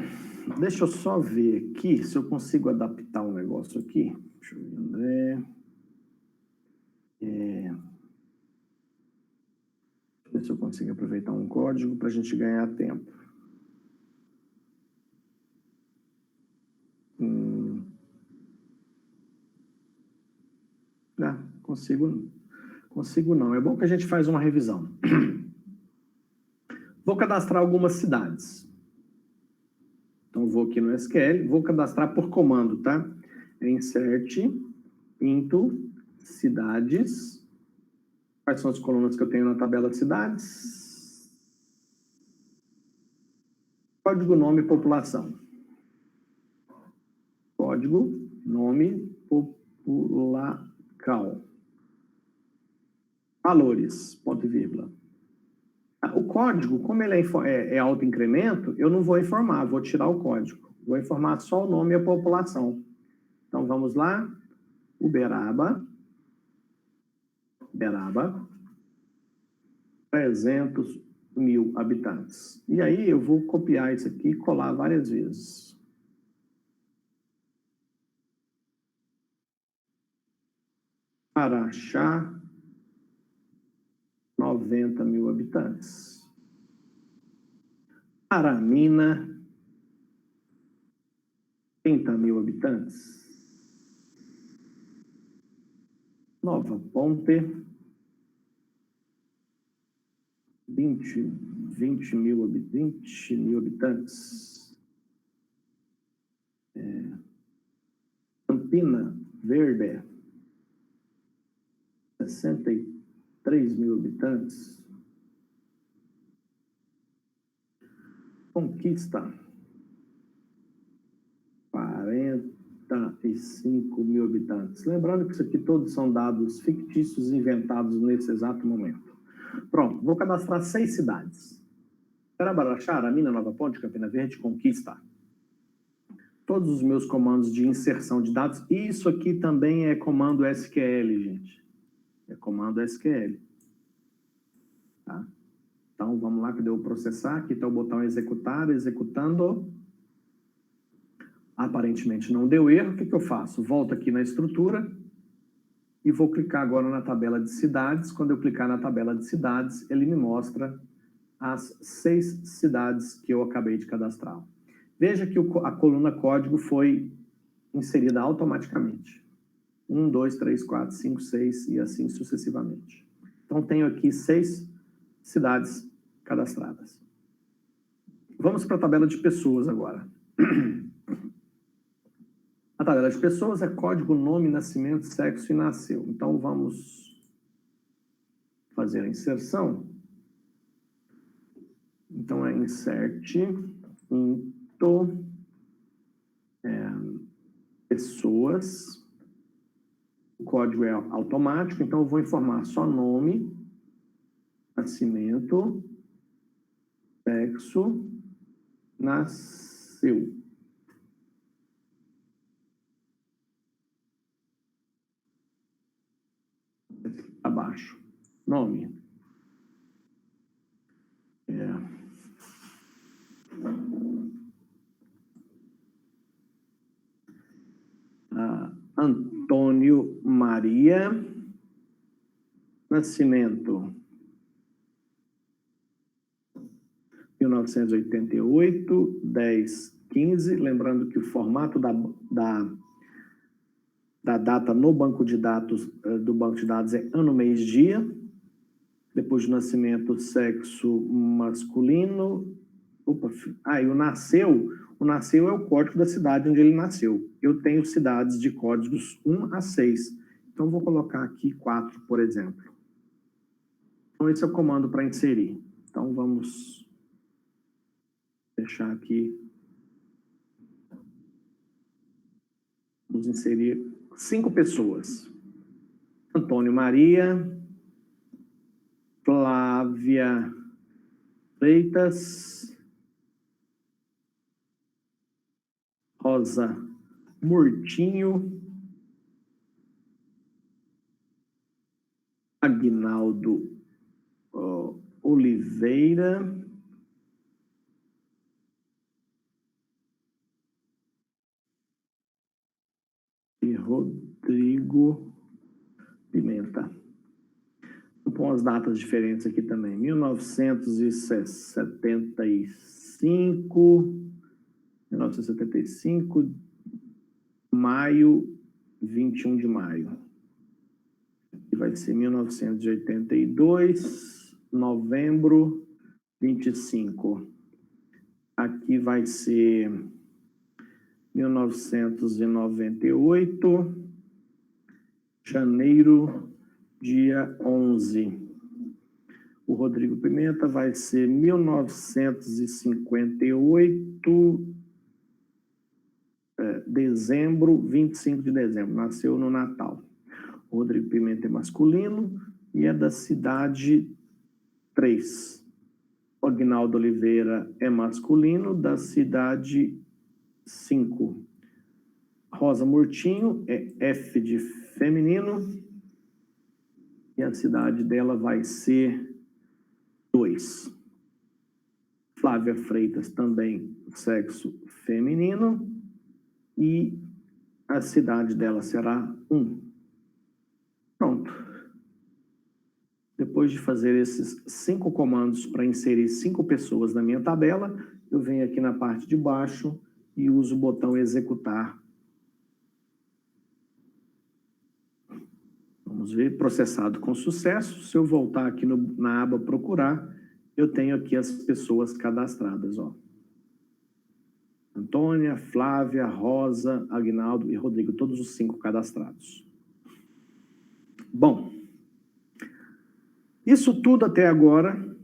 deixa eu só ver aqui se eu consigo adaptar um negócio aqui. Deixa eu ver, André. Deixa eu ver se eu consigo aproveitar um código para a gente ganhar tempo. Consigo não. É bom que a gente faz uma revisão. Vou cadastrar algumas cidades. Então, vou aqui no SQL, vou cadastrar por comando, tá? Insert into cidades. Quais são as colunas que eu tenho na tabela de cidades? Código, nome, população. Código, nome, populacal. Valores, ponto e vírgula. O código, como ele é autoincremento, eu não vou informar, vou tirar o código. Vou informar só o nome e a população. Então, vamos lá. Uberaba. 300 mil habitantes. E aí, eu vou copiar isso aqui e colar várias vezes. Araxá. 90 mil habitantes. Aramina, 30 mil habitantes. Nova Ponte, 20 mil habitantes. Campina Verde, 63 mil habitantes. Conquista, 45 mil habitantes. Lembrando que isso aqui todos são dados fictícios inventados nesse exato momento. Pronto, vou cadastrar 6 cidades. Carabarachara, Mina Nova Ponte, Campina Verde, Conquista. Todos os meus comandos de inserção de dados. Isso aqui também é comando SQL, gente. É comando SQL. Tá? Então, vamos lá, cadê o processar? Aqui está o botão executar, executando. Aparentemente não deu erro. O que eu faço? Volto aqui na estrutura e vou clicar agora na tabela de cidades. Quando eu clicar na tabela de cidades, ele me mostra as 6 cidades que eu acabei de cadastrar. Veja que a coluna código foi inserida automaticamente. 1, 2, 3, 4, 5, 6 e assim sucessivamente. Então, tenho aqui 6 cidades cadastradas. Vamos para a tabela de pessoas agora. A tabela de pessoas é código, nome, nascimento, sexo e nasceu. Então, vamos fazer a inserção. Então, é insert, into, pessoas. O código é automático, então eu vou informar só nome, nascimento, sexo, nasceu. Abaixo. Nome. Antônio Maria. Nascimento. 1988, 10/15. Lembrando que o formato da data no banco de dados, do banco de dados é ano, mês, dia. Depois do nascimento, sexo masculino. E o nasceu é o código da cidade onde ele nasceu. Eu tenho cidades de códigos 1 a 6. Então, vou colocar aqui 4, por exemplo. Então, esse é o comando para inserir. Então, vamos deixar aqui. Vamos inserir 5 pessoas. Antônio Maria, Flávia Freitas, Rosa Murtinho, Aguinaldo Oliveira, e Rodrigo Pimenta. Vou pôr umas datas diferentes aqui também. 1975, maio, 21 de maio. E vai ser 1982, novembro, 25. Aqui vai ser 1998, janeiro, dia 11. O Rodrigo Pimenta vai ser 1958, dezembro, 25 de dezembro. Nasceu no Natal. O Rodrigo Pimenta é masculino e é da cidade 3. O Aguinaldo Oliveira é masculino, da cidade 5. Rosa Murtinho é F de feminino e a cidade dela vai ser 2. Flávia Freitas também, sexo feminino, e a cidade dela será 1. Pronto. Depois de fazer esses 5 comandos para inserir 5 pessoas na minha tabela, eu venho aqui na parte de baixo e uso o botão executar. Vamos ver, processado com sucesso. Se eu voltar aqui na aba procurar, eu tenho aqui as pessoas cadastradas, ó. Antônia, Flávia, Rosa, Aguinaldo e Rodrigo, todos os 5 cadastrados. Bom, isso tudo até agora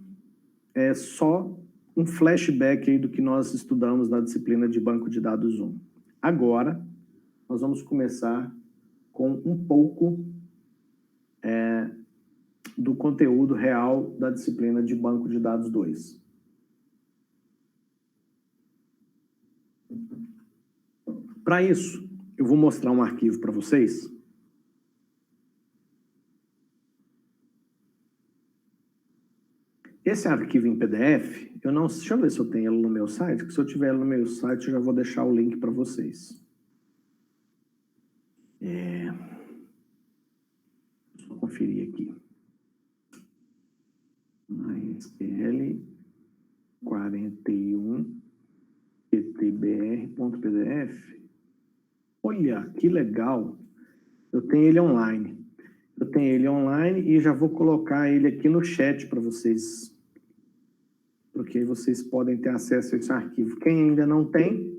é só um flashback aí do que nós estudamos na disciplina de Banco de Dados 1. Agora, nós vamos começar com um pouco do conteúdo real da disciplina de Banco de Dados 2. Para isso, eu vou mostrar um arquivo para vocês. Esse arquivo em PDF, deixa eu ver se eu tenho ele no meu site, porque se eu tiver ele no meu site, eu já vou deixar o link para vocês. Vou conferir aqui. MySQL 41 ptbr.pdf. Olha, que legal. Eu tenho ele online. E já vou colocar ele aqui no chat para vocês. Porque aí vocês podem ter acesso a esse arquivo. Quem ainda não tem,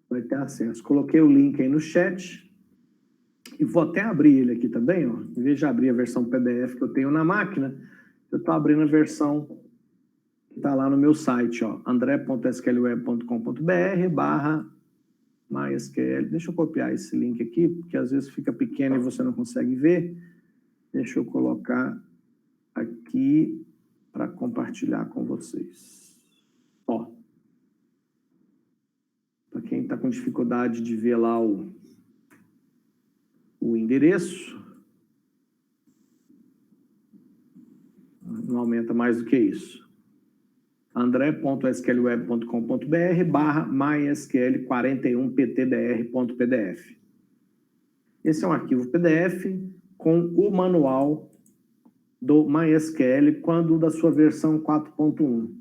vai ter acesso. Coloquei o link aí no chat. E vou até abrir ele aqui também, ó. Em vez de abrir a versão PDF que eu tenho na máquina, eu estou abrindo a versão que está lá no meu site, ó, andré.sqlweb.com.br/MySQL. Deixa eu copiar esse link aqui, porque às vezes fica pequeno e você não consegue ver. Deixa eu colocar aqui para compartilhar com vocês. Ó, para quem está com dificuldade de ver lá o endereço, não aumenta mais do que isso. andré.sqlweb.com.br/mysql41ptbr.pdf. Esse é um arquivo PDF com o manual do MySQL quando da sua versão 4.1.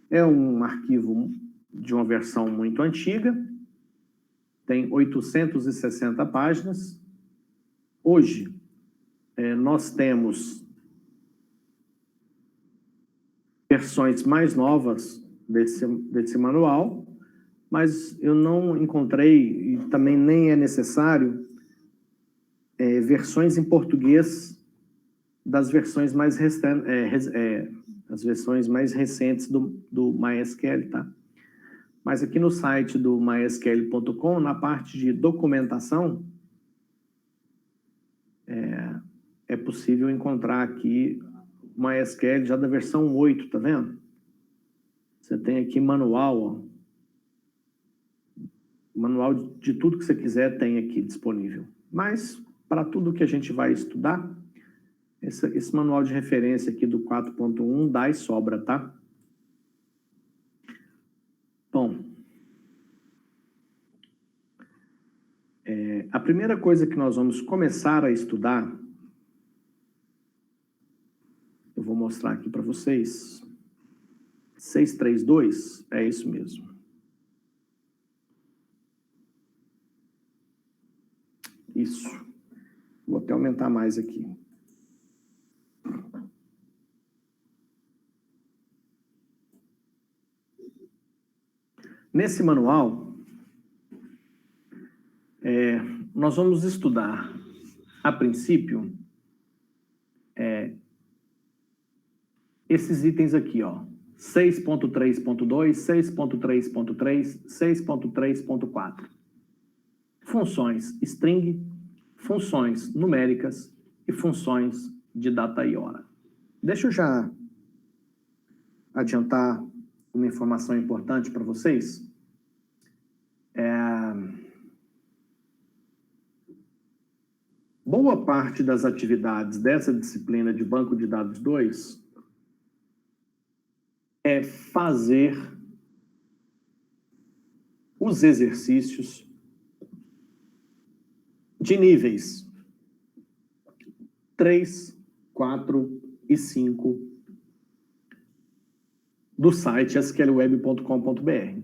É um arquivo de uma versão muito antiga, tem 860 páginas. Hoje, nós temos versões mais novas desse manual, mas eu não encontrei, e também nem é necessário, versões em português das versões mais recentes do MySQL, tá? Mas aqui no site do mysql.com, na parte de documentação, é possível encontrar aqui o MySQL já da versão 8, tá vendo? Você tem aqui manual, ó. Manual de tudo que você quiser tem aqui disponível. Mas, para tudo que a gente vai estudar, esse manual de referência aqui do 4.1 dá e sobra, tá? Bom, a primeira coisa que nós vamos começar a estudar, eu vou mostrar aqui para vocês. 632, é isso mesmo. Isso. Vou até aumentar mais aqui. Nesse manual, nós vamos estudar, a princípio, esses itens aqui, ó. 6.3.2, 6.3.3, 6.3.4. Funções string, funções numéricas e funções de data e hora. Deixa eu já adiantar uma informação importante para vocês. Boa parte das atividades dessa disciplina de Banco de Dados 2 é fazer os exercícios de níveis 3, 4 e 5 do site sqlweb.com.br.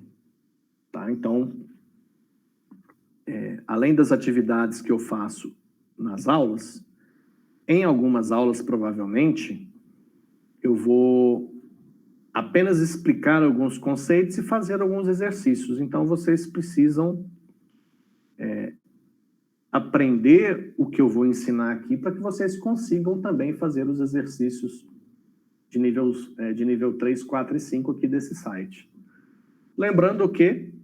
Tá? Então, além das atividades que eu faço nas aulas, em algumas aulas, provavelmente, eu vou apenas explicar alguns conceitos e fazer alguns exercícios. Então, vocês precisam aprender o que eu vou ensinar aqui para que vocês consigam também fazer os exercícios de nível 3, 4 e 5 aqui desse site. Lembrando que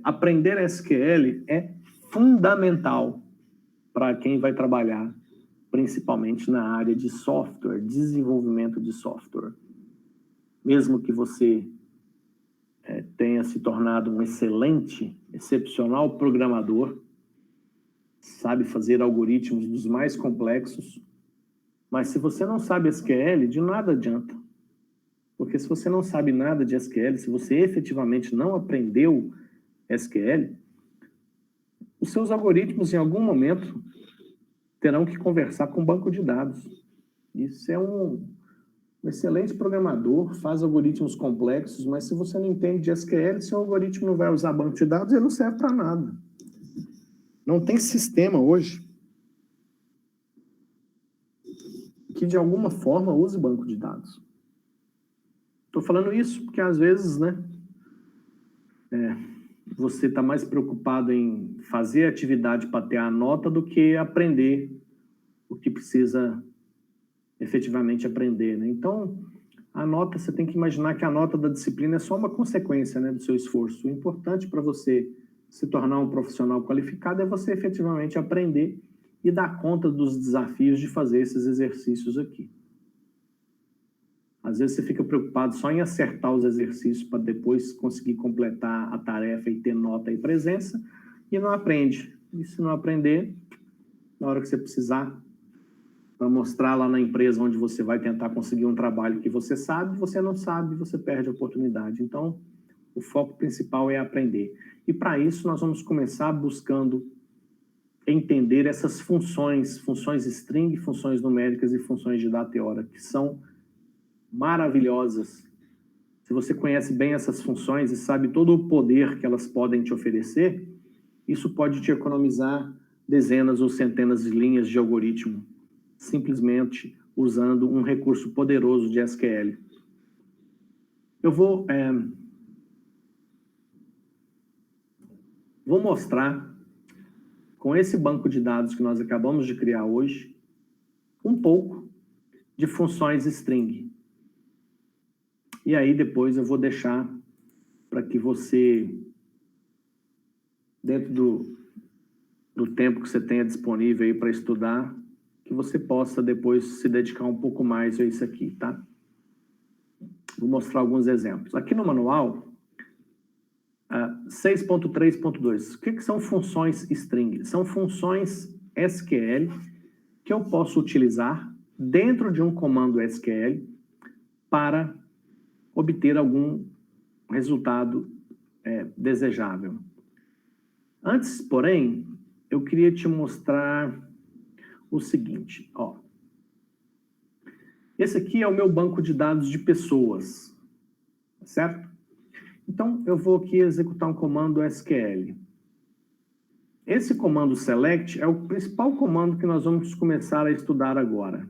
aprender SQL é fundamental para quem vai trabalhar principalmente na área de software, desenvolvimento de software. Mesmo que você tenha se tornado um excelente, excepcional programador, sabe fazer algoritmos dos mais complexos, mas se você não sabe SQL, de nada adianta. Porque se você não sabe nada de SQL, se você efetivamente não aprendeu SQL, os seus algoritmos, em algum momento, terão que conversar com o banco de dados. Isso é um excelente programador, faz algoritmos complexos, mas se você não entende de SQL, seu algoritmo não vai usar banco de dados, ele não serve para nada. Não tem sistema hoje que, de alguma forma, use banco de dados. Estou falando isso porque, às vezes, né, você está mais preocupado em fazer atividade para ter a nota do que aprender o que precisa efetivamente aprender, né? Então, a nota, você tem que imaginar que a nota da disciplina é só uma consequência, né, do seu esforço. O importante para você se tornar um profissional qualificado é você efetivamente aprender e dar conta dos desafios de fazer esses exercícios aqui. Às vezes você fica preocupado só em acertar os exercícios para depois conseguir completar a tarefa e ter nota e presença, e não aprende. E se não aprender, na hora que você precisar, para mostrar lá na empresa onde você vai tentar conseguir um trabalho que você não sabe, você perde a oportunidade. Então, o foco principal é aprender. E para isso, nós vamos começar buscando entender essas funções string, funções numéricas e funções de data e hora, que são maravilhosas. Se você conhece bem essas funções e sabe todo o poder que elas podem te oferecer, isso pode te economizar dezenas ou centenas de linhas de algoritmo, simplesmente usando um recurso poderoso de SQL. Eu vou mostrar, com esse banco de dados que nós acabamos de criar hoje, um pouco de funções string. E aí depois eu vou deixar para que você, dentro do tempo que você tenha disponível aí para estudar, que você possa depois se dedicar um pouco mais a isso aqui, tá? Vou mostrar alguns exemplos. Aqui no manual, 6.3.2, o que são funções string? São funções SQL que eu posso utilizar dentro de um comando SQL para obter algum resultado desejável. Antes, porém, eu queria te mostrar o seguinte, ó. Esse aqui é o meu banco de dados de pessoas, certo? Então, eu vou aqui executar um comando SQL. Esse comando select é o principal comando que nós vamos começar a estudar agora.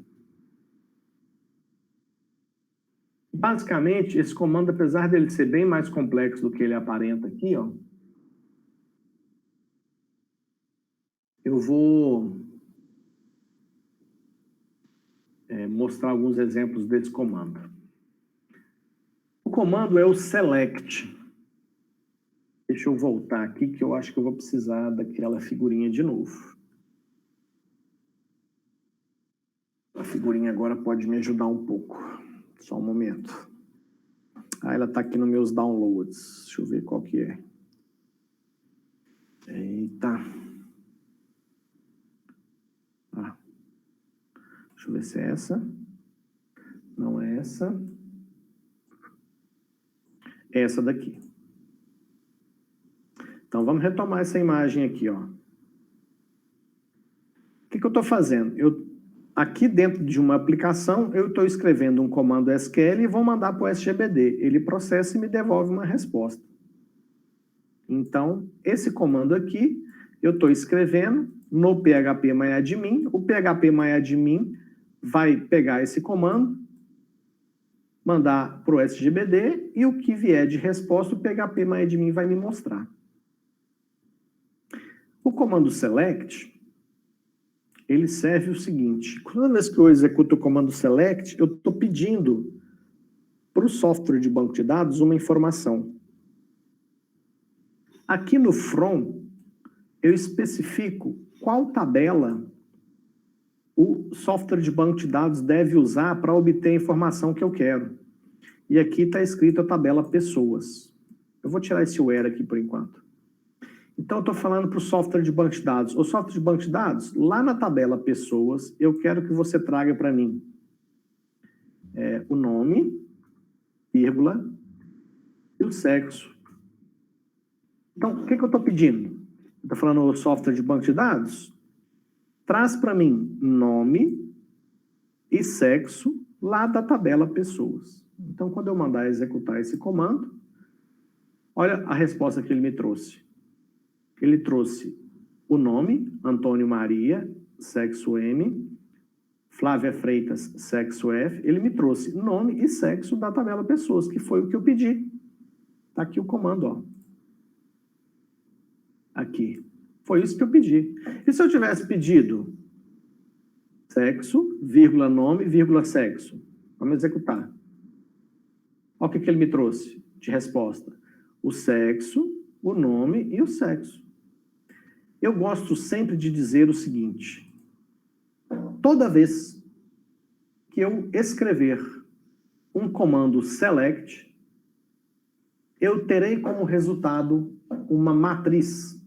Basicamente, esse comando, apesar dele ser bem mais complexo do que ele aparenta aqui, ó, eu vou mostrar alguns exemplos desse comando. O comando é o select. Deixa eu voltar aqui, que eu acho que eu vou precisar daquela figurinha de novo. A figurinha agora pode me ajudar um pouco. Só um momento. Ela está aqui nos meus downloads. Deixa eu ver qual que é. Eita. Deixa eu ver se é essa. Não é essa. É essa daqui. Então, vamos retomar essa imagem aqui, ó. O que eu estou fazendo? Aqui dentro de uma aplicação, eu estou escrevendo um comando SQL e vou mandar para o SGBD. Ele processa e me devolve uma resposta. Então, esse comando aqui, eu estou escrevendo no phpMyAdmin. O phpMyAdmin vai pegar esse comando, mandar para o SGBD e o que vier de resposta, o phpMyAdmin vai me mostrar. O comando select, ele serve o seguinte: toda vez que eu executo o comando select, eu estou pedindo para o software de banco de dados uma informação. Aqui no from, eu especifico qual tabela o software de banco de dados deve usar para obter a informação que eu quero. E aqui está escrito a tabela pessoas. Eu vou tirar esse where aqui por enquanto. Então, eu estou falando para o software de banco de dados. O software de banco de dados, lá na tabela pessoas, eu quero que você traga para mim o nome, vírgula, e o sexo. Então, o que eu estou pedindo? Estou falando o software de banco de dados? Traz para mim nome e sexo lá da tabela pessoas. Então, quando eu mandar executar esse comando, olha a resposta que ele me trouxe. Ele trouxe o nome, Antônio Maria, sexo M, Flávia Freitas, sexo F. Ele me trouxe nome e sexo da tabela pessoas, que foi o que eu pedi. Está aqui o comando, ó. Aqui. Foi isso que eu pedi. E se eu tivesse pedido sexo, vírgula nome, vírgula sexo? Vamos executar. Olha o que ele me trouxe de resposta. O sexo, o nome e o sexo. Eu gosto sempre de dizer o seguinte. Toda vez que eu escrever um comando select, eu terei como resultado uma matriz.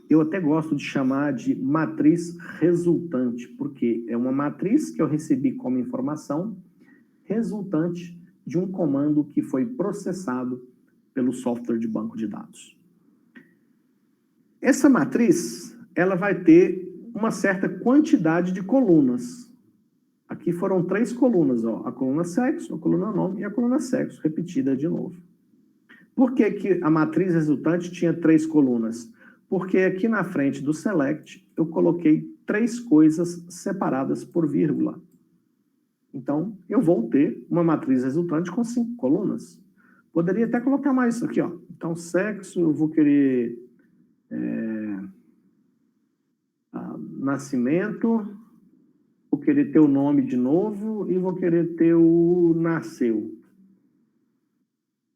Eu até gosto de chamar de matriz resultante, porque é uma matriz que eu recebi como informação resultante de um comando que foi processado pelo software de banco de dados. Essa matriz, ela vai ter uma certa quantidade de colunas. Aqui foram 3 colunas, ó, a coluna sexo, a coluna nome e a coluna sexo, repetida de novo. Por que que a matriz resultante tinha 3 colunas? Porque aqui na frente do select, eu coloquei 3 coisas separadas por vírgula. Então, eu vou ter uma matriz resultante com 5 colunas. Poderia até colocar mais isso aqui, ó. Então, sexo, eu vou querer nascimento, vou querer ter o nome de novo e vou querer ter o nasceu.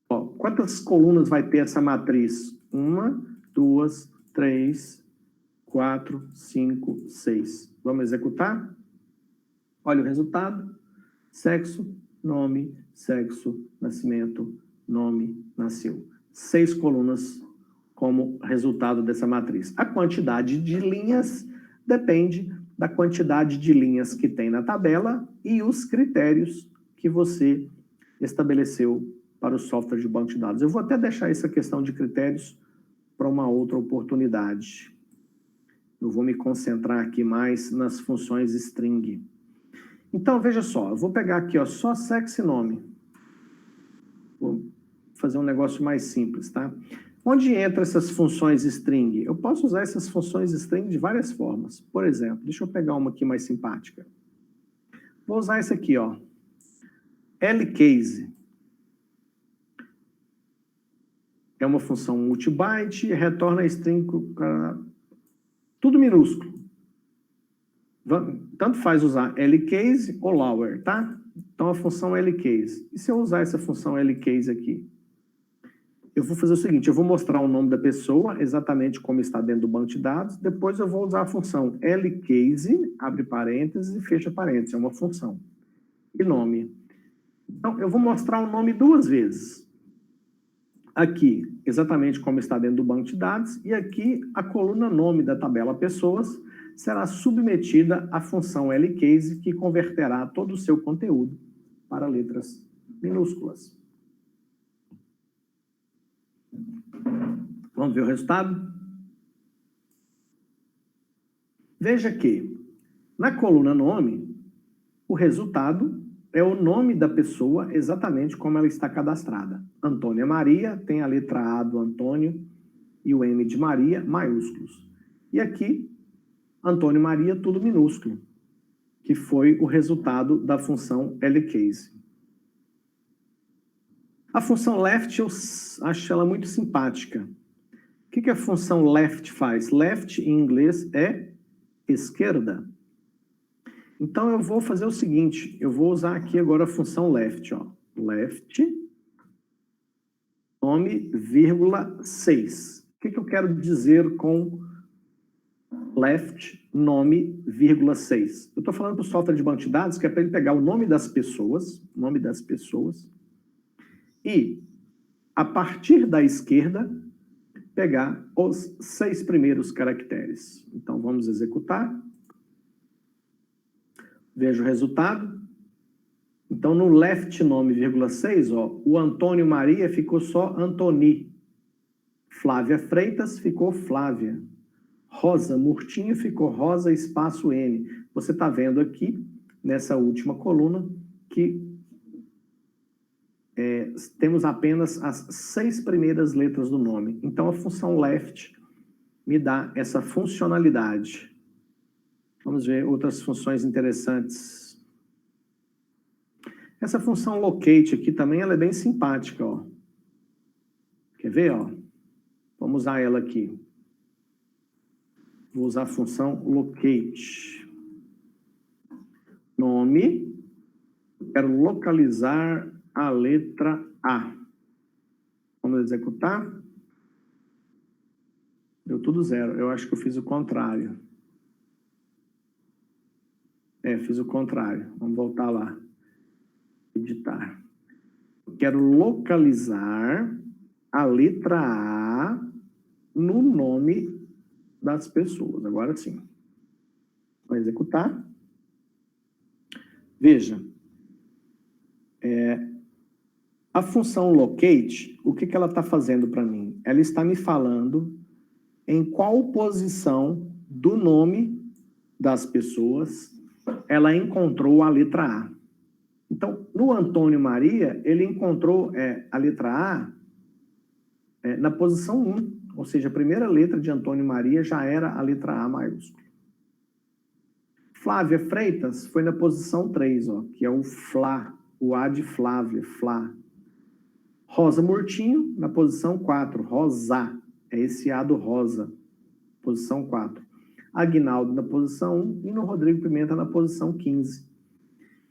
Ó, quantas colunas vai ter essa matriz? 1, 2, 3, 4, 5, 6. Vamos executar? Olha o resultado. Sexo, nome, sexo, nascimento, nome, nasceu. 6 colunas como resultado dessa matriz. A quantidade de linhas depende da quantidade de linhas que tem na tabela e os critérios que você estabeleceu para o software de banco de dados. Eu vou até deixar essa questão de critérios para uma outra oportunidade. Eu vou me concentrar aqui mais nas funções string. Então, veja só, eu vou pegar aqui, ó, só sexo e nome. Vou fazer um negócio mais simples, tá? Onde entra essas funções string? Eu posso usar essas funções string de várias formas. Por exemplo, deixa eu pegar uma aqui mais simpática. Vou usar essa aqui, ó. lcase. É uma função multibyte, retorna string tudo minúsculo. Tanto faz usar lcase ou lower, tá? Então, a função lcase. E se eu usar essa função lcase aqui? Eu vou fazer o seguinte, eu vou mostrar o nome da pessoa, exatamente como está dentro do banco de dados, depois eu vou usar a função lcase, abre parênteses e fecha parênteses, é uma função. E nome. Então, eu vou mostrar o nome 2 vezes. Aqui, exatamente como está dentro do banco de dados, e aqui a coluna nome da tabela pessoas será submetida à função lcase, que converterá todo o seu conteúdo para letras minúsculas. Vamos ver o resultado? Veja que, na coluna nome, o resultado é o nome da pessoa exatamente como ela está cadastrada. Antônia Maria, tem a letra A do Antônio e o M de Maria, maiúsculos. E aqui, Antônio Maria, tudo minúsculo, que foi o resultado da função lcase. A função left, eu acho ela muito simpática. O que a função left faz? Left, em inglês, é esquerda. Então, eu vou fazer o seguinte, eu vou usar aqui agora a função left, ó. Left, nome, vírgula, 6. O que eu quero dizer com left, nome, vírgula, 6? Eu estou falando para o software de banco de dados que é para ele pegar o nome das pessoas, e a partir da esquerda, pegar os 6 primeiros caracteres. Então, vamos executar. Veja o resultado. Então, no left nome, vírgula 6, ó, o Antônio Maria ficou só Antoni. Flávia Freitas ficou Flávia. Rosa Murtinho ficou Rosa espaço N. Você está vendo aqui, nessa última coluna, que temos apenas as 6 primeiras letras do nome. Então, a função left me dá essa funcionalidade. Vamos ver outras funções interessantes. Essa função locate aqui também ela é bem simpática. Ó. Quer ver? Ó? Vamos usar ela aqui. Vou usar a função locate. Nome. Quero localizar a letra A. Vamos executar. Deu tudo 0. Eu acho que eu fiz o contrário. Fiz o contrário. Vamos voltar lá. Editar. Quero localizar a letra A no nome das pessoas. Agora sim. Vou executar. Veja. A função locate, o que ela está fazendo para mim? Ela está me falando em qual posição do nome das pessoas ela encontrou a letra A. Então, no Antônio Maria, ele encontrou a letra A na posição 1, ou seja, a primeira letra de Antônio Maria já era a letra A maiúscula. Flávia Freitas foi na posição 3, ó, que é o Flá, o A de Flávia, Flá. Rosa Murtinho, na posição 4, Rosa, é esse A do Rosa, posição 4. Aguinaldo na posição 1 e no Rodrigo Pimenta na posição 15.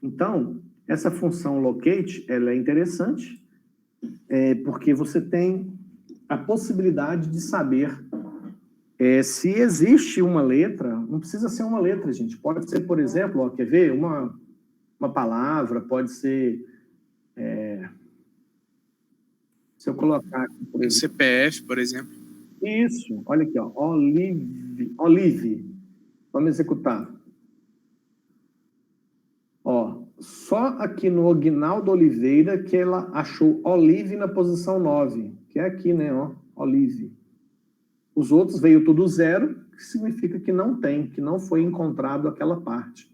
Então, essa função locate, ela é interessante, porque você tem a possibilidade de saber se existe uma letra, não precisa ser uma letra, gente, pode ser, por exemplo, ó, quer ver? Uma palavra, pode ser... se eu colocar aqui, por exemplo... CPF, por exemplo. Isso, olha aqui, ó, Olive. Vamos executar. Ó, só aqui no Aguinaldo Oliveira que ela achou Olive na posição 9, que é aqui, né, ó, Olive. Os outros veio tudo 0, que significa que não tem, que não foi encontrado aquela parte.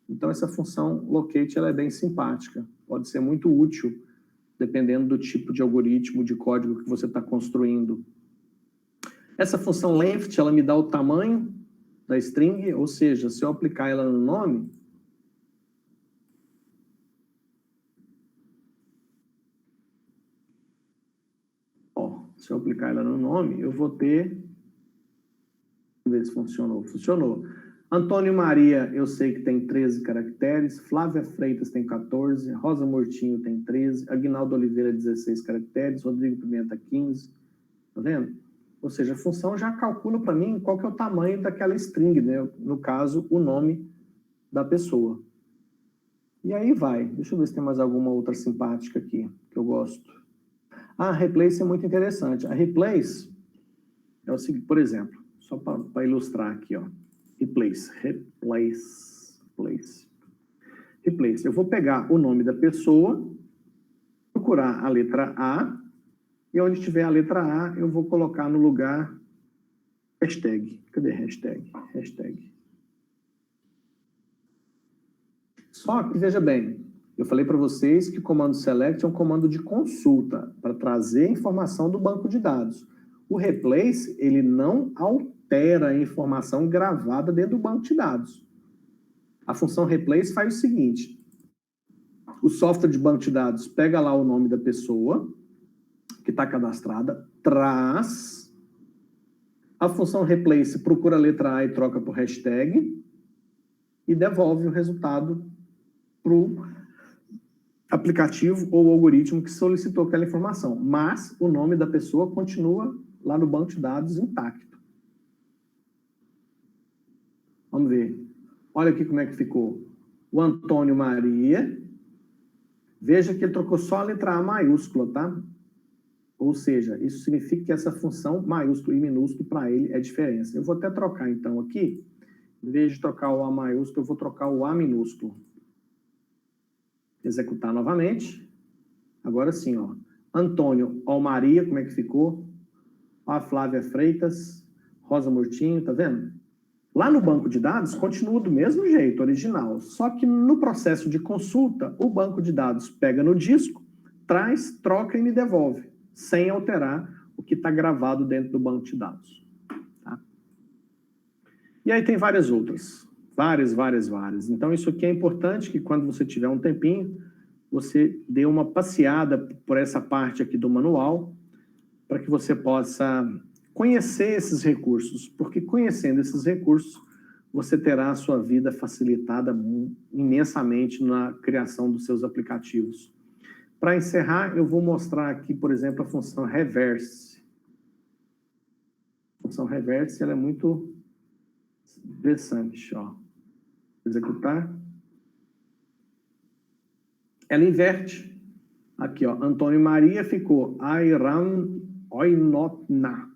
Então, essa função locate, ela é bem simpática, pode ser muito útil, dependendo do tipo de algoritmo, de código que você está construindo. Essa função length, ela me dá o tamanho da string, ou seja, se eu aplicar ela no nome, se eu aplicar ela no nome, eu vou ter... Vamos ver se funcionou. Funcionou. Antônio Maria, eu sei que tem 13 caracteres. Flávia Freitas tem 14. Rosa Mortinho tem 13. Aguinaldo Oliveira, 16 caracteres. Rodrigo Pimenta, 15. Tá vendo? Ou seja, a função já calcula para mim qual que é o tamanho daquela string, né? No caso, o nome da pessoa. E aí vai. Deixa eu ver se tem mais alguma outra simpática aqui, que eu gosto. A replace é muito interessante. A replace é o seguinte, por exemplo, só para ilustrar aqui, ó. Replace. Eu vou pegar o nome da pessoa, procurar a letra A, e onde tiver a letra A, eu vou colocar no lugar hashtag. Cadê hashtag? Hashtag. Só que, veja bem, eu falei para vocês que o comando select é um comando de consulta para trazer informação do banco de dados. O replace, ele não altera a informação gravada dentro do banco de dados. A função replace faz o seguinte: o software de banco de dados pega lá o nome da pessoa que está cadastrada, traz. A função replace procura a letra A e troca por hashtag e devolve o resultado para o aplicativo ou algoritmo que solicitou aquela informação. Mas o nome da pessoa continua lá no banco de dados intacto. Vamos ver. Olha aqui como é que ficou. O Antônio Maria. Veja que ele trocou só a letra A maiúscula, tá? Ou seja, isso significa que essa função maiúsculo e minúsculo para ele é diferença. Eu vou até trocar então aqui, em vez de trocar o A maiúsculo, eu vou trocar o A minúsculo. Executar novamente. Agora sim, ó. Antônio Almaria, como é que ficou? A Flávia Freitas, Rosa Murtinho, tá vendo? Lá no banco de dados, continua do mesmo jeito, original. Só que no processo de consulta, o banco de dados pega no disco, traz, troca e me devolve, sem alterar o que está gravado dentro do banco de dados. Tá? E aí tem várias outras. Várias. Então, isso aqui é importante que quando você tiver um tempinho, você dê uma passeada por essa parte aqui do manual, para que você possa conhecer esses recursos, porque conhecendo esses recursos, você terá a sua vida facilitada imensamente na criação dos seus aplicativos. Para encerrar, eu vou mostrar aqui, por exemplo, a função reverse. A função reverse, ela é muito interessante, ó. Executar. Ela inverte. Aqui, ó, Antônio Maria ficou Airam Oinotna.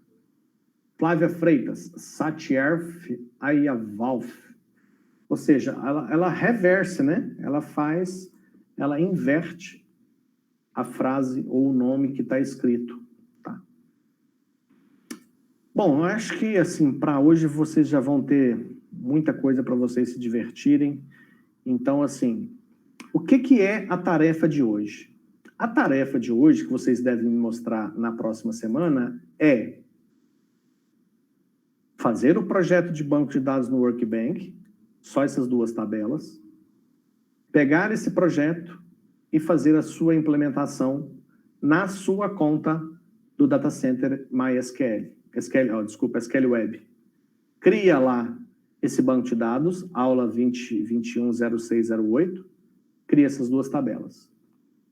Flávia Freitas, Satyerf Ayavalf. Ou seja, ela reverse, né? Ela inverte a frase ou o nome que está escrito. Tá? Bom, eu acho que, assim, para hoje vocês já vão ter muita coisa para vocês se divertirem. Então, assim, o que é a tarefa de hoje? A tarefa de hoje, que vocês devem me mostrar na próxima semana, é fazer o projeto de banco de dados no Workbank, só essas duas tabelas, pegar esse projeto e fazer a sua implementação na sua conta do Data Center MySQL, SQL Web. Cria lá esse banco de dados, aula 20210608, cria essas duas tabelas.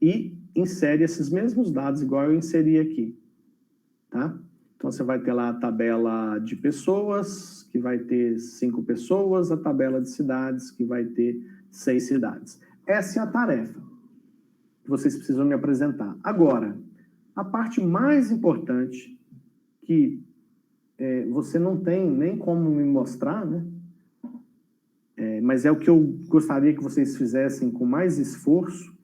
E insere esses mesmos dados, igual eu inseri aqui. Tá? Então, você vai ter lá a tabela de pessoas, que vai ter 5 pessoas, a tabela de cidades, que vai ter 6 cidades. Essa é a tarefa que vocês precisam me apresentar. Agora, a parte mais importante, que você não tem nem como me mostrar, né? Mas é o que eu gostaria que vocês fizessem com mais esforço,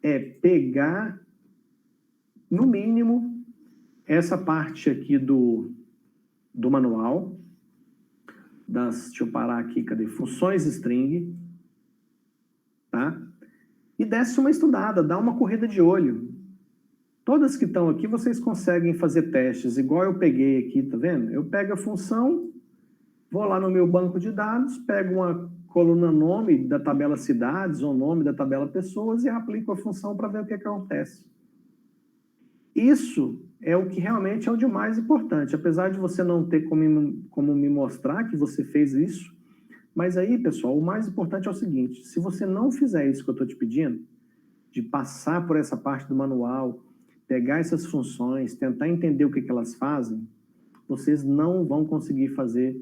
é pegar, no mínimo, essa parte aqui do manual, deixa eu parar aqui, cadê? Funções string, tá? E desce uma estudada, dá uma corrida de olho. Todas que estão aqui, vocês conseguem fazer testes, igual eu peguei aqui, tá vendo? Eu pego a função, vou lá no meu banco de dados, pego uma coluna nome da tabela cidades, ou nome da tabela pessoas, e aplico a função para ver o que acontece. Isso é o que realmente é o de mais importante, apesar de você não ter como me mostrar que você fez isso, mas aí, pessoal, o mais importante é o seguinte, se você não fizer isso que eu estou te pedindo, de passar por essa parte do manual, pegar essas funções, tentar entender o que elas fazem, vocês não vão conseguir fazer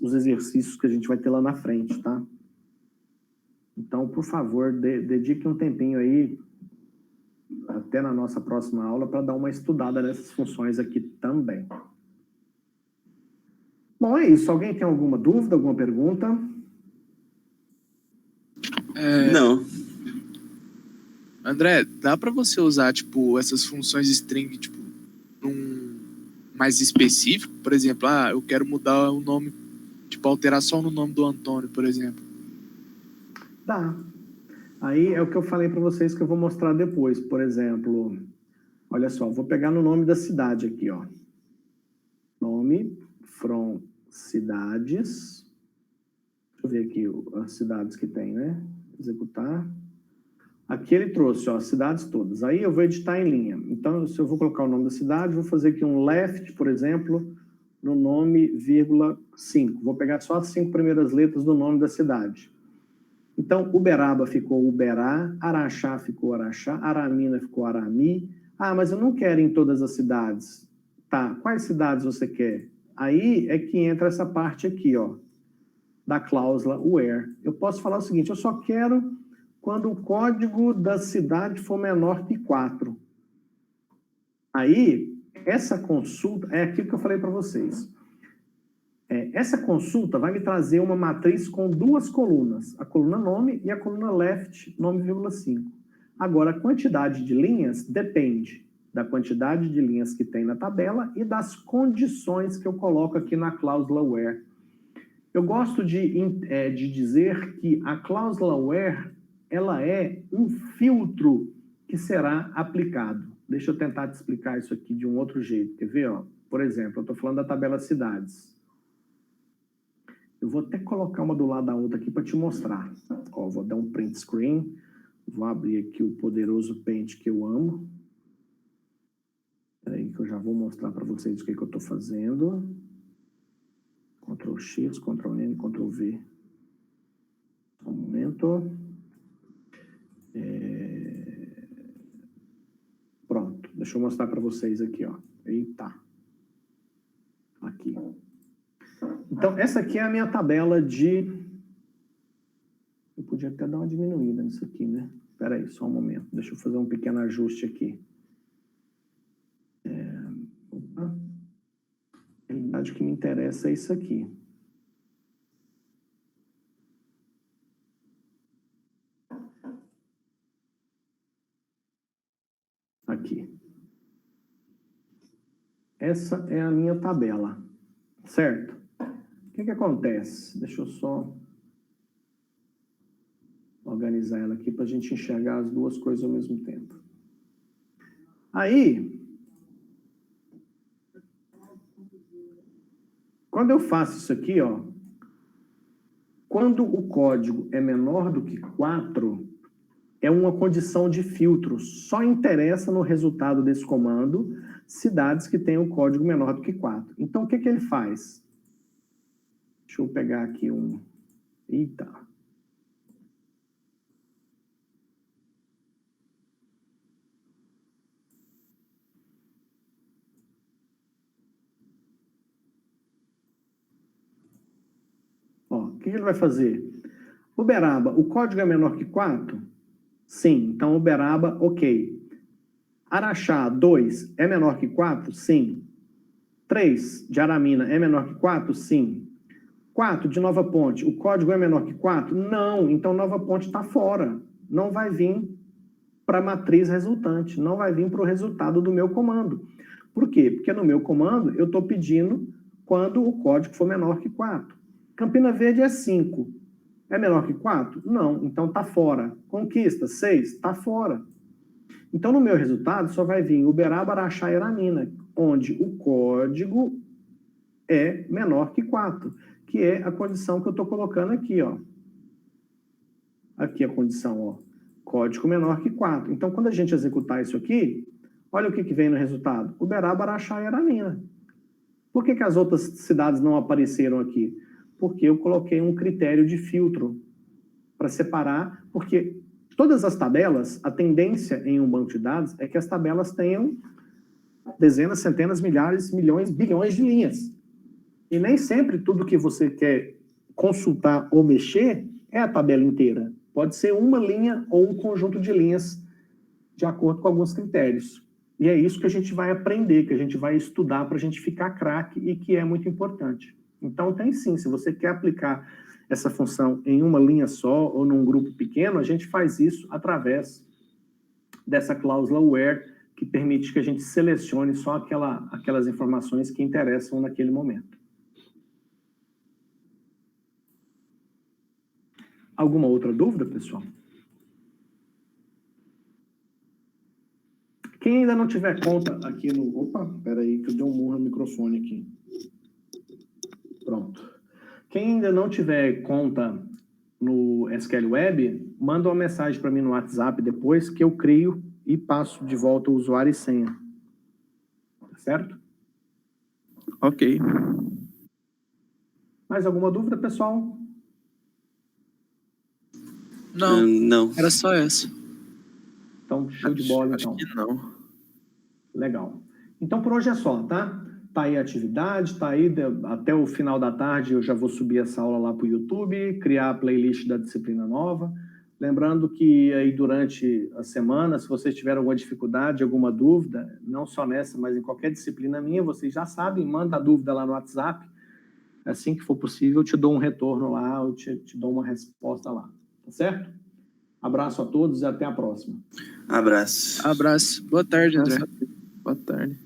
os exercícios que a gente vai ter lá na frente, tá? Então, por favor, dedique um tempinho aí, até na nossa próxima aula, para dar uma estudada nessas funções aqui também. Bom, é isso. Alguém tem alguma dúvida, alguma pergunta? Não. André, dá para você usar, tipo, essas funções string, tipo, num mais específico? Por exemplo, eu quero mudar o nome, tipo, alterar só no nome do Antônio, por exemplo. Dá. Aí é o que eu falei para vocês que eu vou mostrar depois. Por exemplo, olha só, vou pegar no nome da cidade aqui, ó. Nome from cidades. Deixa eu ver aqui as cidades que tem, né? Executar. Aqui ele trouxe, ó, as cidades todas. Aí eu vou editar em linha. Então, se eu vou colocar o nome da cidade, vou fazer aqui um left, por exemplo, no nome, vírgula 5. Vou pegar só as 5 primeiras letras do nome da cidade. Então, Uberaba ficou Uberá, Araxá ficou Araxá, Aramina ficou Arami. Mas eu não quero em todas as cidades. Tá, quais cidades você quer? Aí é que entra essa parte aqui, ó, da cláusula where. Eu posso falar o seguinte, eu só quero quando o código da cidade for menor que 4. Aí, essa consulta, é aquilo que eu falei para vocês. Essa consulta vai me trazer uma matriz com duas colunas, a coluna nome e a coluna left, nome, 5. Agora, a quantidade de linhas depende da quantidade de linhas que tem na tabela e das condições que eu coloco aqui na cláusula where. Eu gosto de dizer que a cláusula where, ela é um filtro que será aplicado. Deixa eu tentar te explicar isso aqui de um outro jeito. Quer ver? Ó? Por exemplo, eu estou falando da tabela cidades. Eu vou até colocar uma do lado da outra aqui para te mostrar. Ó, vou dar um print screen. Vou abrir aqui o poderoso Paint que eu amo. Espera aí que eu já vou mostrar para vocês o que eu estou fazendo. Ctrl X, Ctrl N, Ctrl V. Só um momento. Pronto, deixa eu mostrar para vocês aqui, ó. Eita. Aqui. Então, essa aqui é a minha tabela de... Eu podia até dar uma diminuída nisso aqui, né? Espera aí, só um momento. Deixa eu fazer um pequeno ajuste aqui. Opa. A realidade que me interessa é isso aqui. Aqui. Essa é a minha tabela, certo? O que acontece? Deixa eu só organizar ela aqui para a gente enxergar as duas coisas ao mesmo tempo. Aí, quando eu faço isso aqui, ó, quando o código é menor do que 4, é uma condição de filtro. Só interessa no resultado desse comando cidades que tenham código menor do que 4. Então, o que ele faz? Deixa eu pegar aqui um... Eita! Ó, o que ele vai fazer? Uberaba, o código é menor que 4? Sim. Então, Uberaba, ok. Araxá, 2, é menor que 4? Sim. 3, de Aramina, é menor que 4? Sim. 4, de Nova Ponte, o código é menor que 4? Não. Então, Nova Ponte está fora. Não vai vir para a matriz resultante. Não vai vir para o resultado do meu comando. Por quê? Porque no meu comando, eu estou pedindo quando o código for menor que 4. Campina Verde é 5. É menor que 4? Não. Então, está fora. Conquista, 6? Está fora. Então, no meu resultado, só vai vir Uberaba, Araxá e Aramina, onde o código é menor que 4, que é a condição que eu estou colocando aqui, ó. Aqui a condição, ó. Código menor que 4. Então, quando a gente executar isso aqui, olha o que vem no resultado. Uberaba, Araxá e Aramina. Por que as outras cidades não apareceram aqui? Porque eu coloquei um critério de filtro para separar, porque todas as tabelas, a tendência em um banco de dados é que as tabelas tenham dezenas, centenas, milhares, milhões, bilhões de linhas. E nem sempre tudo que você quer consultar ou mexer é a tabela inteira. Pode ser uma linha ou um conjunto de linhas de acordo com alguns critérios. E é isso que a gente vai aprender, que a gente vai estudar para a gente ficar craque e que é muito importante. Então, tem sim, se você quer aplicar essa função em uma linha só ou num grupo pequeno, a gente faz isso através dessa cláusula where, que permite que a gente selecione só aquelas informações que interessam naquele momento. Alguma outra dúvida, pessoal? Quem ainda não tiver conta aqui no... Opa, peraí que eu dei um murro no microfone aqui. Pronto. Quem ainda não tiver conta no SQL Web, manda uma mensagem para mim no WhatsApp depois que eu crio e passo de volta o usuário e senha. Tá certo? Ok. Mais alguma dúvida, pessoal? Não, Não. era só essa. Então, show de bola, então. Acho que não. Legal. Então, por hoje é só, tá? Tá aí a atividade, tá aí até o final da tarde eu já vou subir essa aula lá para o YouTube, criar a playlist da disciplina nova. Lembrando que aí durante a semana, se vocês tiverem alguma dificuldade, alguma dúvida, não só nessa, mas em qualquer disciplina minha, vocês já sabem, manda a dúvida lá no WhatsApp. Assim que for possível, eu te dou um retorno lá, eu te dou uma resposta lá. Tá certo? Abraço a todos e até a próxima. Abraço. Abraço. Boa tarde, André. Boa tarde.